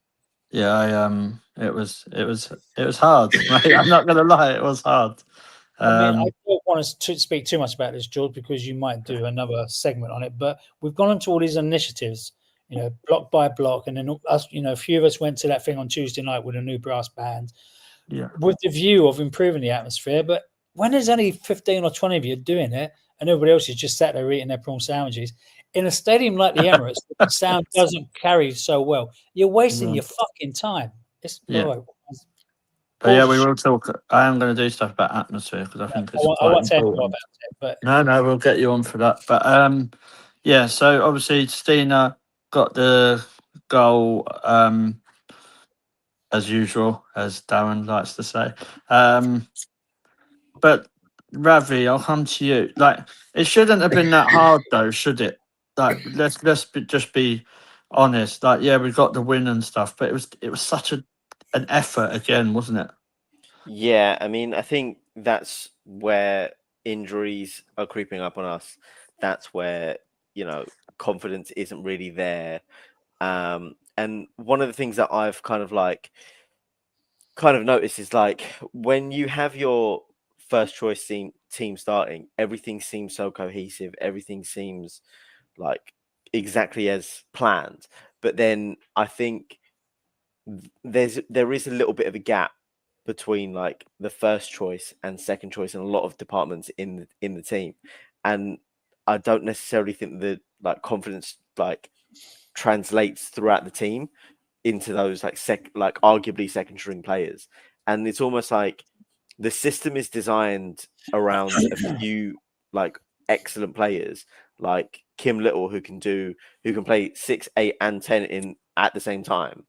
Yeah, it was hard. Mate. I'm not gonna lie, it was hard. I mean, I don't want to speak too much about this, George, because you might do another segment on it. But we've gone into all these initiatives, block by block, and then us, a few of us went to that thing on Tuesday night with a new brass band, with the view of improving the atmosphere. But when there's only 15 or 20 of you doing it, and everybody else is just sat there eating their prawn sandwiches in a stadium like the Emirates, the sound doesn't carry so well. You're wasting your fucking time. But yeah, we will talk. I am going to do stuff about atmosphere because I think it's quite important. About it, but no, we'll get you on for that. But yeah, so obviously Stina got the goal as usual, as Darren likes to say. But Ravi, I'll come to you. Like, it shouldn't have been that hard, though, should it? Like, let's just be honest. Like, yeah, we got the win and stuff, but it was such an effort again, wasn't it? Yeah, I mean, I think that's where injuries are creeping up on us. That's where confidence isn't really there. And one of the things that I've kind of noticed is like when you have your first choice team starting, everything seems so cohesive. Everything seems like exactly as planned. But then I think there is a little bit of a gap between like the first choice and second choice in a lot of departments in the team, and I don't necessarily think that like confidence like translates throughout the team into those like arguably second string players. And it's almost like the system is designed around a few like excellent players like Kim Little who can play 6, 8 and 10 at the same time.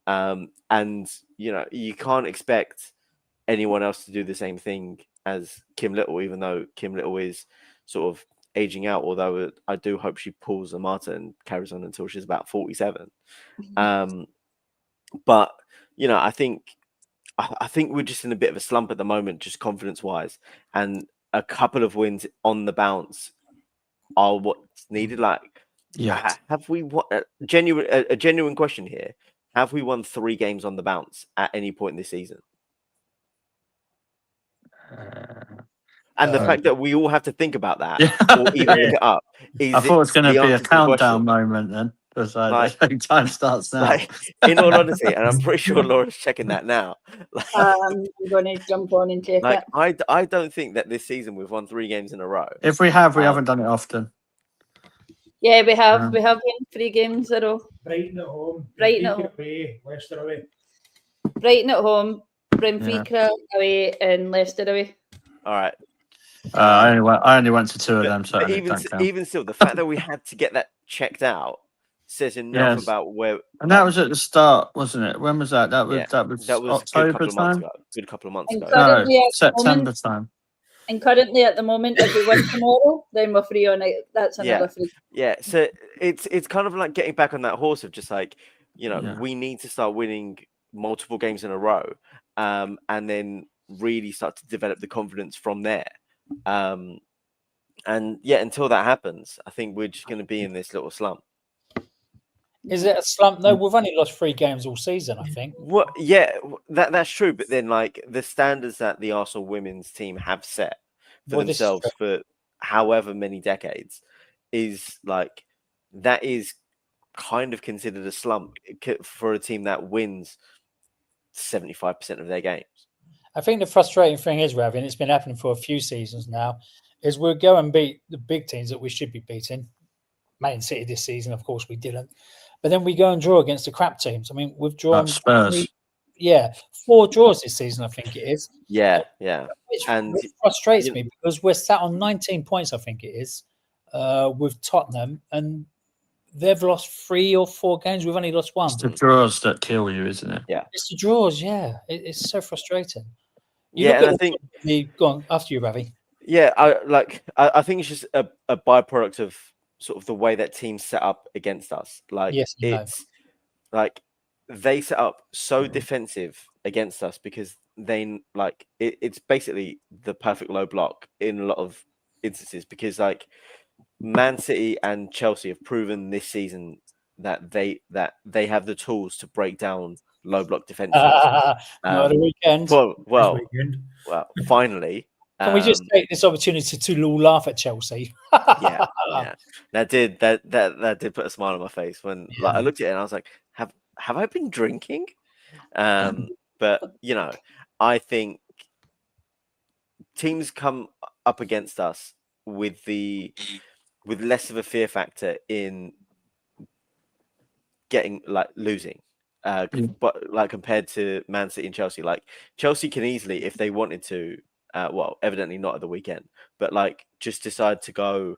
And you can't expect anyone else to do the same thing as Kim Little, even though Kim Little is sort of aging out, although I do hope she pulls a Marta and carries on until she's about 47. But I think we're just in a bit of a slump at the moment, just confidence wise, and a couple of wins on the bounce are what's needed. Like, have we a genuine question here? Have we won 3 games on the bounce at any point this season? And the fact that we all have to think about that or even look it up. I thought it was going to be a countdown moment then. because Like- the time starts now. Like, in all honesty, and I'm pretty sure Laura's checking that now. I'm going to jump on and check Like, it. I don't think that this season we've won 3 games in a row. If we have, we haven't done it often. Yeah, we have. Yeah. We have won 3 games in a row. Brighton at home, Brighton at Benfica away, Leicester away. Brighton at home, Benfica away, and Leicester away. All right. I only went to 2 of them, so But it don't count. even still, the fact that we had to get that checked out says enough Yes. about where. And that was at the start, wasn't it? When was that? That was Yeah, that was that was a good October couple of months time. ago. Good couple of months And ago. No, currently at the September moment, time. and currently at the moment, if we win tomorrow, then we're free on it. That's Yeah. another free. Yeah, so it's kind of like getting back on that horse of just like, Yeah. we need to start winning multiple games in a row, and then really start to develop the confidence from there. And yeah, until that happens, I think we're just going to be in this little slump. Is it a slump? No, we've only lost 3 games all season, I think. What? Yeah, that's true. But then, like, the standards that the Arsenal women's team have set for Well, this is themselves for however many decades is like that is kind of considered a slump for a team that wins 75% of their games. I think the frustrating thing is, Ravi, and it's been happening for a few seasons now, is we'll go and beat the big teams that we should be beating. Man City this season, of course, we didn't. But then we go and draw against the crap teams. I mean, we've drawn Spurs. 4 draws this season, I think it is. Yeah. Which frustrates me because we're sat on 19 points, I think it is, with Tottenham, and they've lost 3 or 4 games. We've only lost 1. It's the draws that kill you, isn't it? Yeah. It's the draws, yeah. It's so frustrating. Yeah, and I think go on after you, Ravi. Yeah, I think it's just a byproduct of sort of the way that teams set up against us. Like, Yes, it's like they set up so defensive against us because they it's basically the perfect low block in a lot of instances, because like Man City and Chelsea have proven this season that they have the tools to break down low block defenses. Not a weekend. Well, Weekend. finally. Can we just take this opportunity to laugh at Chelsea? Yeah. That did put a smile on my face when like I looked at it and I was like, have I been drinking? But I think teams come up against us with less of a fear factor in getting losing. But like compared to Man City and Chelsea, like Chelsea can easily, if they wanted to, evidently not at the weekend, but like just decide to go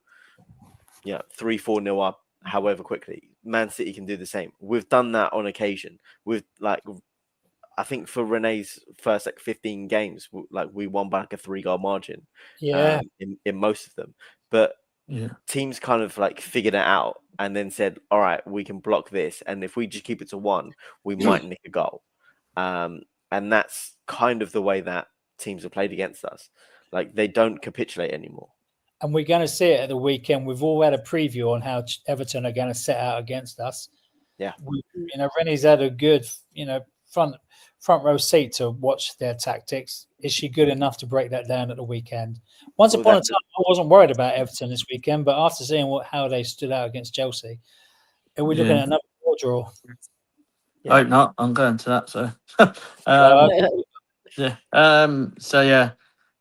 3-4-0 up however quickly. Man City can do the same. We've done that on occasion. With I think for Renee's first 15 games, we won by a 3-goal margin. Yeah. In most of them, but teams kind of figured it out and then said, all right, we can block this, and if we just keep it to 1, we might nick a goal. And that's kind of the way that teams have played against us. Like, they don't capitulate anymore. And we're going to see it at the weekend. We've all had a preview on how Everton are going to set out against us. Yeah. Rennie's had a good, front row seat to watch their tactics. Is she good enough to break that down at the weekend? Once upon a time, I wasn't worried about Everton this weekend, but after seeing how they stood out against Chelsea, are we looking at another draw? I hope not. I'm going to that, so. So yeah,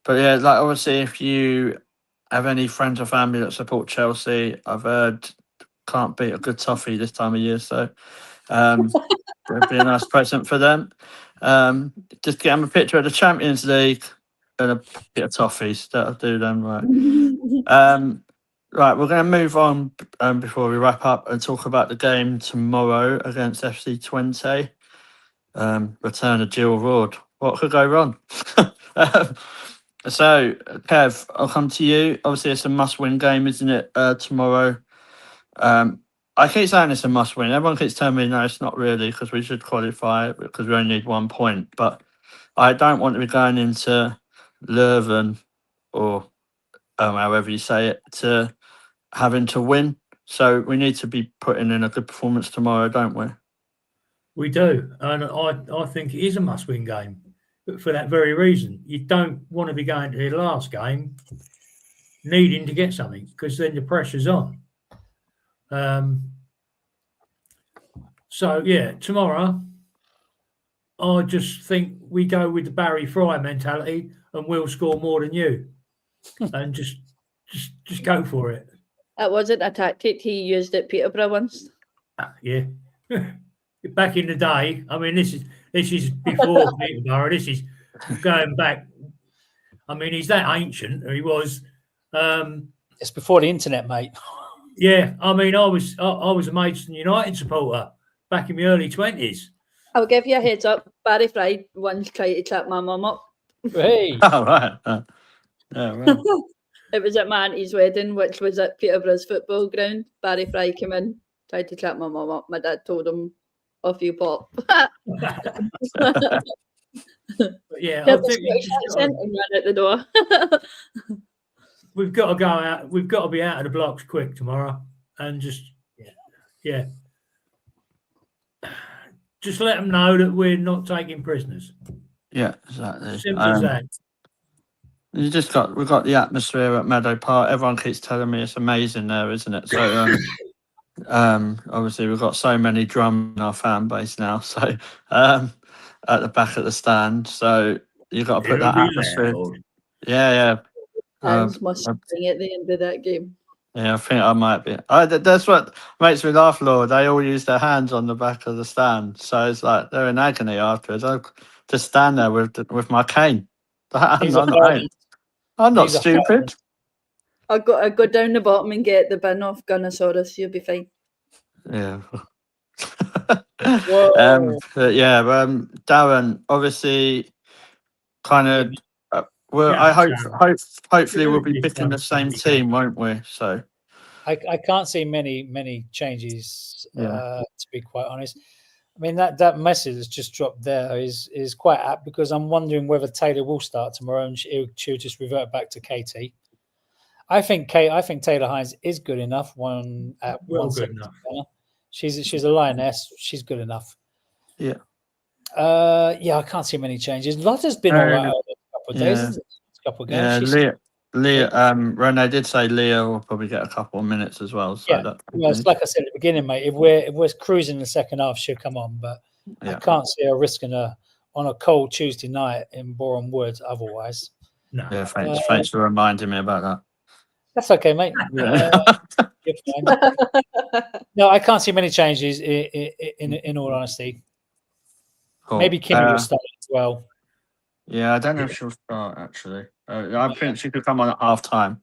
but yeah, like obviously, if you have any friends or family that support Chelsea, I've heard can't beat a good toffee this time of year, so it'd be a nice present for them. Just get them a picture of the Champions League and a bit of toffees. That'll do them right. Right, we're going to move on before we wrap up and talk about the game tomorrow against FC20. Return of Jill Ward. What could go wrong? So, Kev, I'll come to you. Obviously, it's a must-win game, isn't it, tomorrow? I keep saying it's a must-win. Everyone keeps telling me, no, it's not really, because we should qualify because we only need 1 point. But I don't want to be going into Leuven, or however you say it, to having to win. So we need to be putting in a good performance tomorrow, don't we? We do, and I think it is a must-win game for that very reason. You don't want to be going to the last game needing to get something, because then the pressure's on. So yeah, tomorrow I just think we go with the Barry Fry mentality, and we'll score more than you, and just go for it. That wasn't a tactic he used at Peterborough once. Yeah. Back in the day, I mean, this is before Peterborough. This is going back. I mean, he's that ancient. Or he was. It's before the internet, mate. Yeah, I mean, I was a Maidstone United supporter back in my early 20s. I'll give you a heads up. Barry Fry once tried to chat my mum up. Hey, Oh, right. Yeah, right. It was at my auntie's wedding, which was at Peterborough's football ground. Barry Fry came in, tried to chat my mum up. My dad told him, off you pop. But yeah, I Heard the think we Scottish just gotta- accent and ran out the door. we've got to go out. We've got to be out of the blocks quick tomorrow, and just just let them know that we're not taking prisoners. Yeah, exactly. Simple as that. We've got the atmosphere at Meadow Park. Everyone keeps telling me it's amazing there, isn't it? So obviously we've got so many drums in our fan base now. So at the back of the stand. So you've got to put It'll that be atmosphere. loud. Yeah. Fans must sing at the end of that game. Yeah, I think I might be. That's what makes me laugh, Lord. They all use their hands on the back of the stand, so it's like they're in agony afterwards. I just stand there with my cane. I'm not stupid. I'll go down the bottom and get the bin off Gunnosaurus. You'll be fine. Yeah. Whoa. Darren, obviously, kind of. Hopefully we'll be picking the same team, won't we? So. I can't see many changes. To be quite honest, I mean that message that's just dropped there is quite apt because I'm wondering whether Taylor will start tomorrow and she'll just revert back to Katie. I think Taylor Hines is good enough. Good enough. She's a lioness. She's good enough. Yeah. I can't see many changes. Lotta's been all right over a couple of days. Isn't it? A couple of games. Leah, Renee did say Leah will probably get a couple of minutes as well. So it's like I said at the beginning, mate. If we're cruising in the second half, she'll come on, but I can't see her risking her on a cold Tuesday night in Boreham Wood. Otherwise, no. Yeah, thanks for reminding me about that. That's okay, mate. Yeah. You're fine. No, I can't see many changes. In all honesty, Cool. maybe Kimmy will start as well. Yeah, I don't know if she'll start actually. I think she could come on at half time.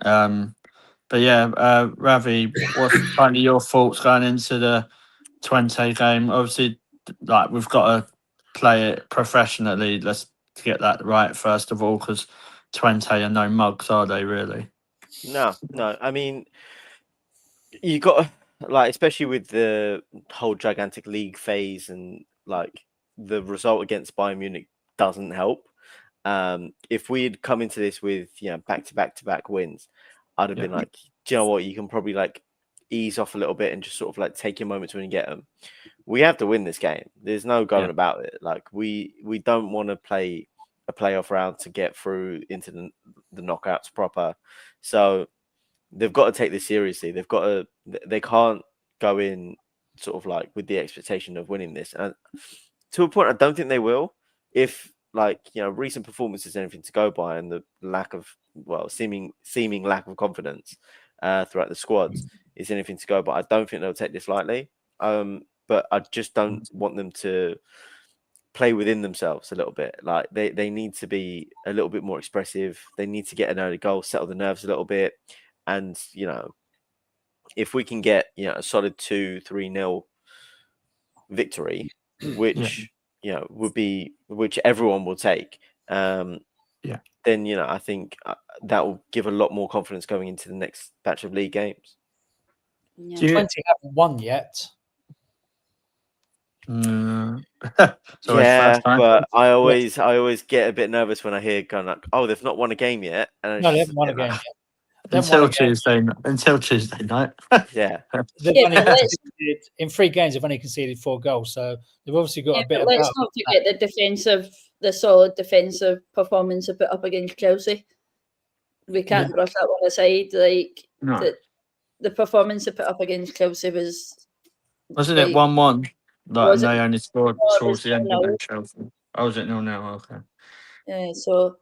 But yeah, Ravi, what's kind of your thoughts going into the Twente game? Obviously, like we've got to play it professionally. Let's get that right first of all, because Twente are no mugs, are they? Really? No. I mean, you got to, like, especially with the whole gigantic league phase and like the result against Bayern Munich doesn't help. If we had come into this with back-to-back wins, I'd have been like, do you know what? You can probably like ease off a little bit and just sort of like take your moments when you get them. We have to win this game. There's no going about it. Like we don't want to play a playoff round to get through into the knockouts proper. So they've got to take this seriously. They can't go in sort of like with the expectation of winning this. And to a point, I don't think they will. If recent performances anything to go by, and the lack of seeming lack of confidence throughout the squads is anything to go by, I don't think they'll take this lightly. But I just don't want them to play within themselves a little bit. Like they need to be a little bit more expressive. They need to get an early goal, settle the nerves a little bit, and if we can get a solid 2-3-0 victory, which would be which everyone will take. Then I think that will give a lot more confidence going into the next batch of league games. Yeah. 20 haven't won yet. But I always get a bit nervous when I hear kind of like, oh, they've not won a game yet. And No, they haven't won a game yet. Until Tuesday night. Yeah. In 3 games, they've only conceded 4 goals. So they've obviously got a bit of. Let's not forget the solid defensive performance they put up against Chelsea. We can't brush that one aside. Like the performance they put up against Chelsea was Wasn't it Right. 1-1? Like, Was and it? they only scored No, it towards was the end, 0-0. didn't they, Chelsea? Oh, was it 0-0? Okay. Yeah, so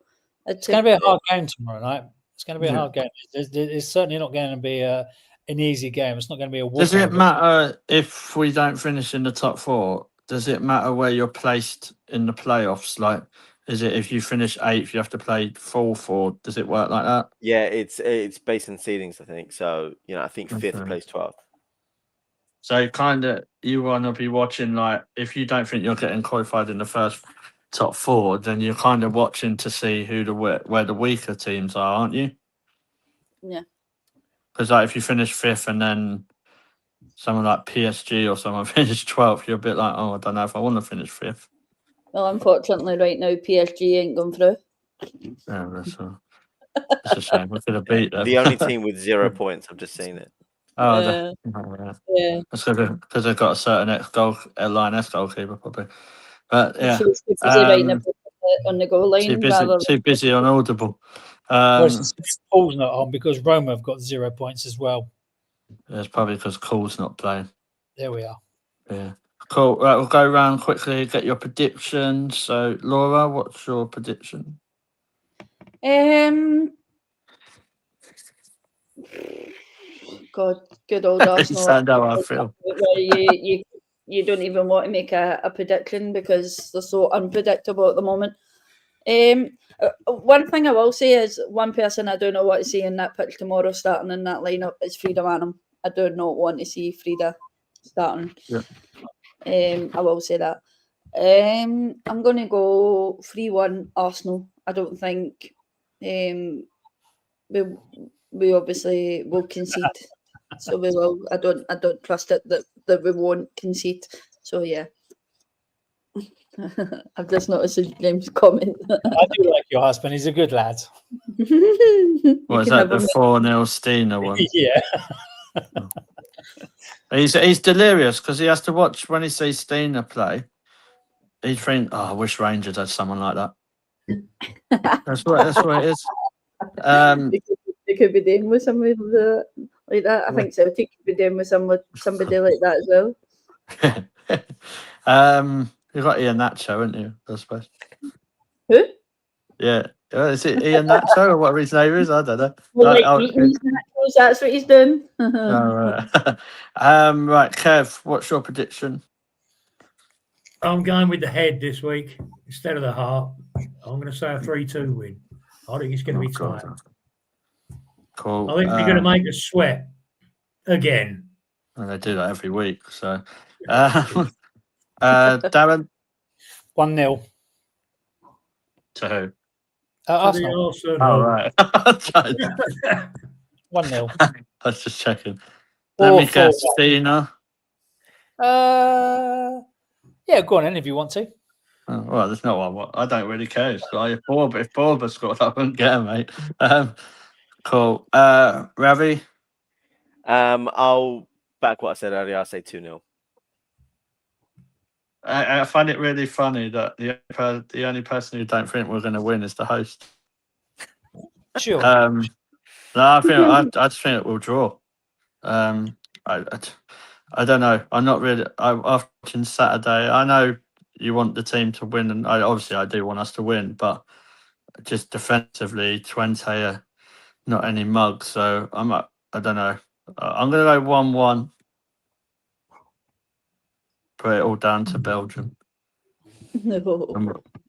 I It's going took to be a hard game tomorrow night. It's going to be a Yeah. hard game. It's certainly not going to be an easy game. It's not going to be a Does it walkover. matter if we don't finish in the top 4? Does it matter where you're placed in the playoffs? Like, is it if you finish 8th, you have to play 4th, or does it work like that? Yeah, it's based on seedings, I think. So I think 5th Okay. plays 12th. So kind of you want to be watching, like, if you don't think you're getting qualified in the first top 4, then you're kind of watching to see where the weaker teams are, aren't you? Yeah. Because like if you finish 5th and then someone like PSG or someone finish 12th, you're a bit like, oh, I don't know if I want to finish 5th. Well, unfortunately, right now PSG ain't gone through. Yeah, that's a shame. We could have beat them. The only team with 0 points. I've just seen it. Oh, Yeah. yeah. Yeah. That's because they've got a certain line goalkeeper probably. But yeah, She's too busy writing about it on the goal line too busy on Audible. Whereas Paul's not on because Roma have got 0 points as well. It's probably because Cole's not playing. There we are. Yeah. Cool. Right, we'll go around quickly, get your predictions. So, Laura, what's your prediction? God, good old Arsenal. Standout, I feel. Where you don't even want to make a prediction because they're so unpredictable at the moment. One thing I will say is one person I do not want to see in that pitch tomorrow starting in that lineup is Frida Manham. I do not want to see Frida starting. Yeah. I will say that. I'm going to go 3-1 Arsenal. I don't think we obviously will concede. So we will. I don't trust it that we won't concede. So yeah. I've just noticed James' comment. I do like your husband. He's a good lad. What is that, the 4-0 Steiner one? Yeah. He's delirious because he has to watch when he sees Steiner play. He thinks, oh, I wish Rangers had someone like that. That's what it is. They could be dealing with somebody like that. I think Celtic could be dealing with somebody like that as well. You got Ian Nacho, haven't you? I suppose. Who? Yeah. Is it Ian Nacho or whatever his name is? I don't know. Well, that's what he's doing. Right, Kev, what's your prediction? I'm going with the head this week instead of the heart. I'm going to say a 3-2 win. I think it's going to be tight. Cool. I think they're going to make us sweat again. Well, they do that every week. So, Darren? 1-0. To who? Arsenal. Oh, right. 1-0. I was just checking. Let me guess, Steiner. Yeah, go on then if you want to. Oh, well, that's not what I want. I don't really care. If Borba scored, I wouldn't get him, mate. Cool. Ravi? I'll back what I said earlier. I'll say 2-0. I find it really funny that the only person who don't think we're going to win is the host. Sure. No, I just think it will draw. I don't know. I'm not really. I'm watching Saturday. I know you want the team to win, and I do want us to win, but just defensively, Twente are not any mugs. So I don't know. I'm going to go 1-1. Put it all down to Belgium. No.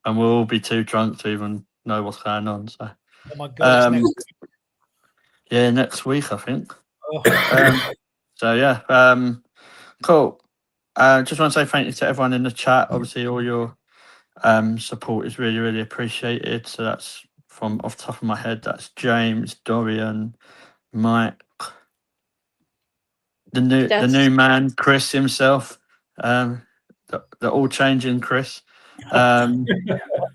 And we'll all be too drunk to even know what's going on. So. Oh my God. It's next week. Yeah, next week, I think. Oh. So, yeah. Cool. Just want to say thank you to everyone in the chat. Obviously, all your support is really, really appreciated. So that's from off the top of my head. That's James, Dorian, Mike, the new man, Chris himself. The all changing Chris. So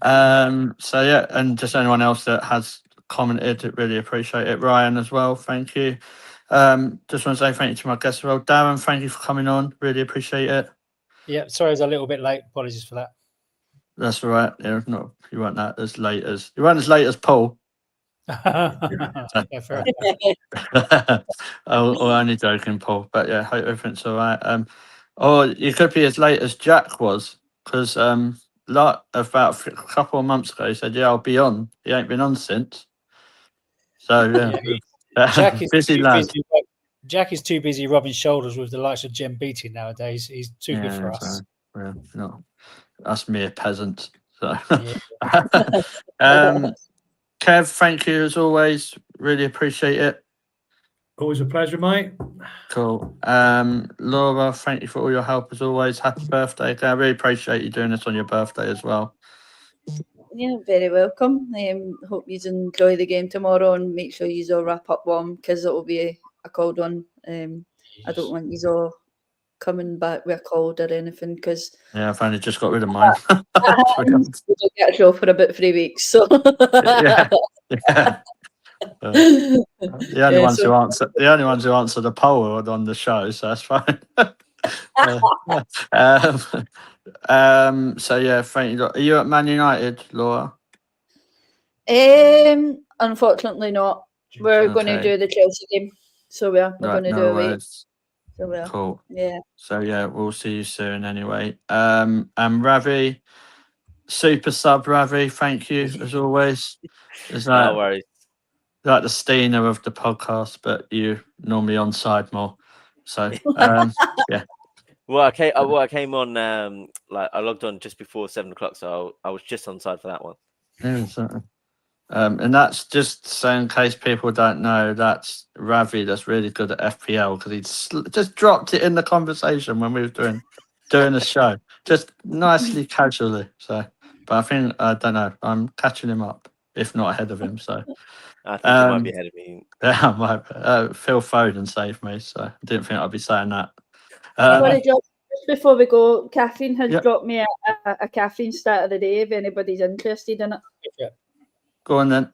yeah, and just anyone else that has commented, really appreciate it. Ryan as well, thank you. Just want to say thank you to my guests as well. Darren, thank you for coming on. Really appreciate it. Yeah, sorry I was a little bit late. Apologies for that. That's all right. Yeah, you weren't as late as Paul. Yeah, fair I'm only joking, Paul. But yeah, hope everything's all right. Or you could be as late as Jack was, because about a couple of months ago he said, "Yeah, I'll be on." He ain't been on since. So yeah, Jack is busy too lad. busy. Jack is too busy rubbing shoulders with the likes of Jem Beattie nowadays. He's too good for us. Yeah, no, us mere peasants. So, Yeah. Kev, thank you as always. Really appreciate it. Always a pleasure, mate. Cool. Laura, thank you for all your help as always. Happy birthday. I really appreciate you doing this on your birthday as well. Yeah, very welcome. Hope you enjoy the game tomorrow and make sure you all wrap up warm because it will be a cold one. I don't want you all coming back with a cold or anything because Yeah, I've only just got rid of mine. we don't get a show for about 3 weeks. So yeah. The only ones so who answer the poll are on the show, so that's fine. So yeah, thank you. Are you at Man United, Laura? unfortunately not. We're going to Okay. do the Chelsea game, so we're Right, going to no do away. worries. So we're Cool. yeah. So yeah, we'll see you soon anyway. And Ravi, super sub Ravi, thank you as always. It's No worries. like the Steiner of the podcast, but you normally on side more. So yeah. Well, I came on like I logged on just before 7 o'clock, so I was just on side for that one. Yeah, exactly. And that's just so in case people don't know, that's Ravi that's really good at FPL because he just dropped it in the conversation when we were doing a show, just nicely casually. So, but I think I don't know, I'm catching him up, if not ahead of him. So I think you might be ahead of me. yeah, Phil Foden saved me, so I didn't think I'd be saying that. Just before we go, Catherine has Yep. dropped me a caffeine stat of the day if anybody's interested in it. Go on then.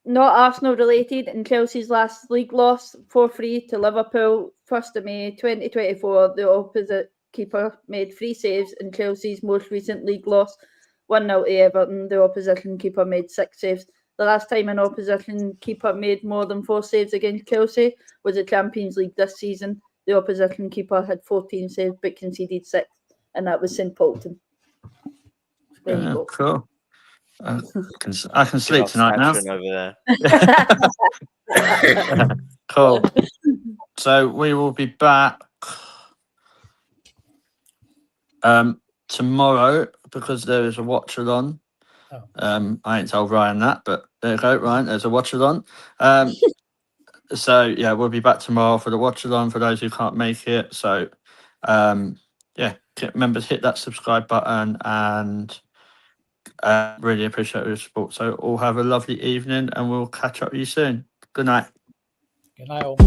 Not Arsenal related, in Chelsea's last league loss 4-3 to Liverpool, 1st of May 2024, the opposite keeper made 3 saves. In Chelsea's most recent league loss, 1-0 to Everton, the opposition keeper made 6 saves. The last time an opposition keeper made more than 4 saves against Chelsea was the Champions League this season. The opposition keeper had 14 saves but conceded 6, and that was St. Polton. There you go. Cool. I can sleep tonight now. Over there. Cool. So we will be back tomorrow because there is a watch-along. I ain't told Ryan that, but there you go, Ryan. There's a watch-along. So yeah, we'll be back tomorrow for the watch-along for those who can't make it. So yeah, remember to hit that subscribe button and really appreciate your support. So all have a lovely evening and we'll catch up with you soon. Good night. Good night all.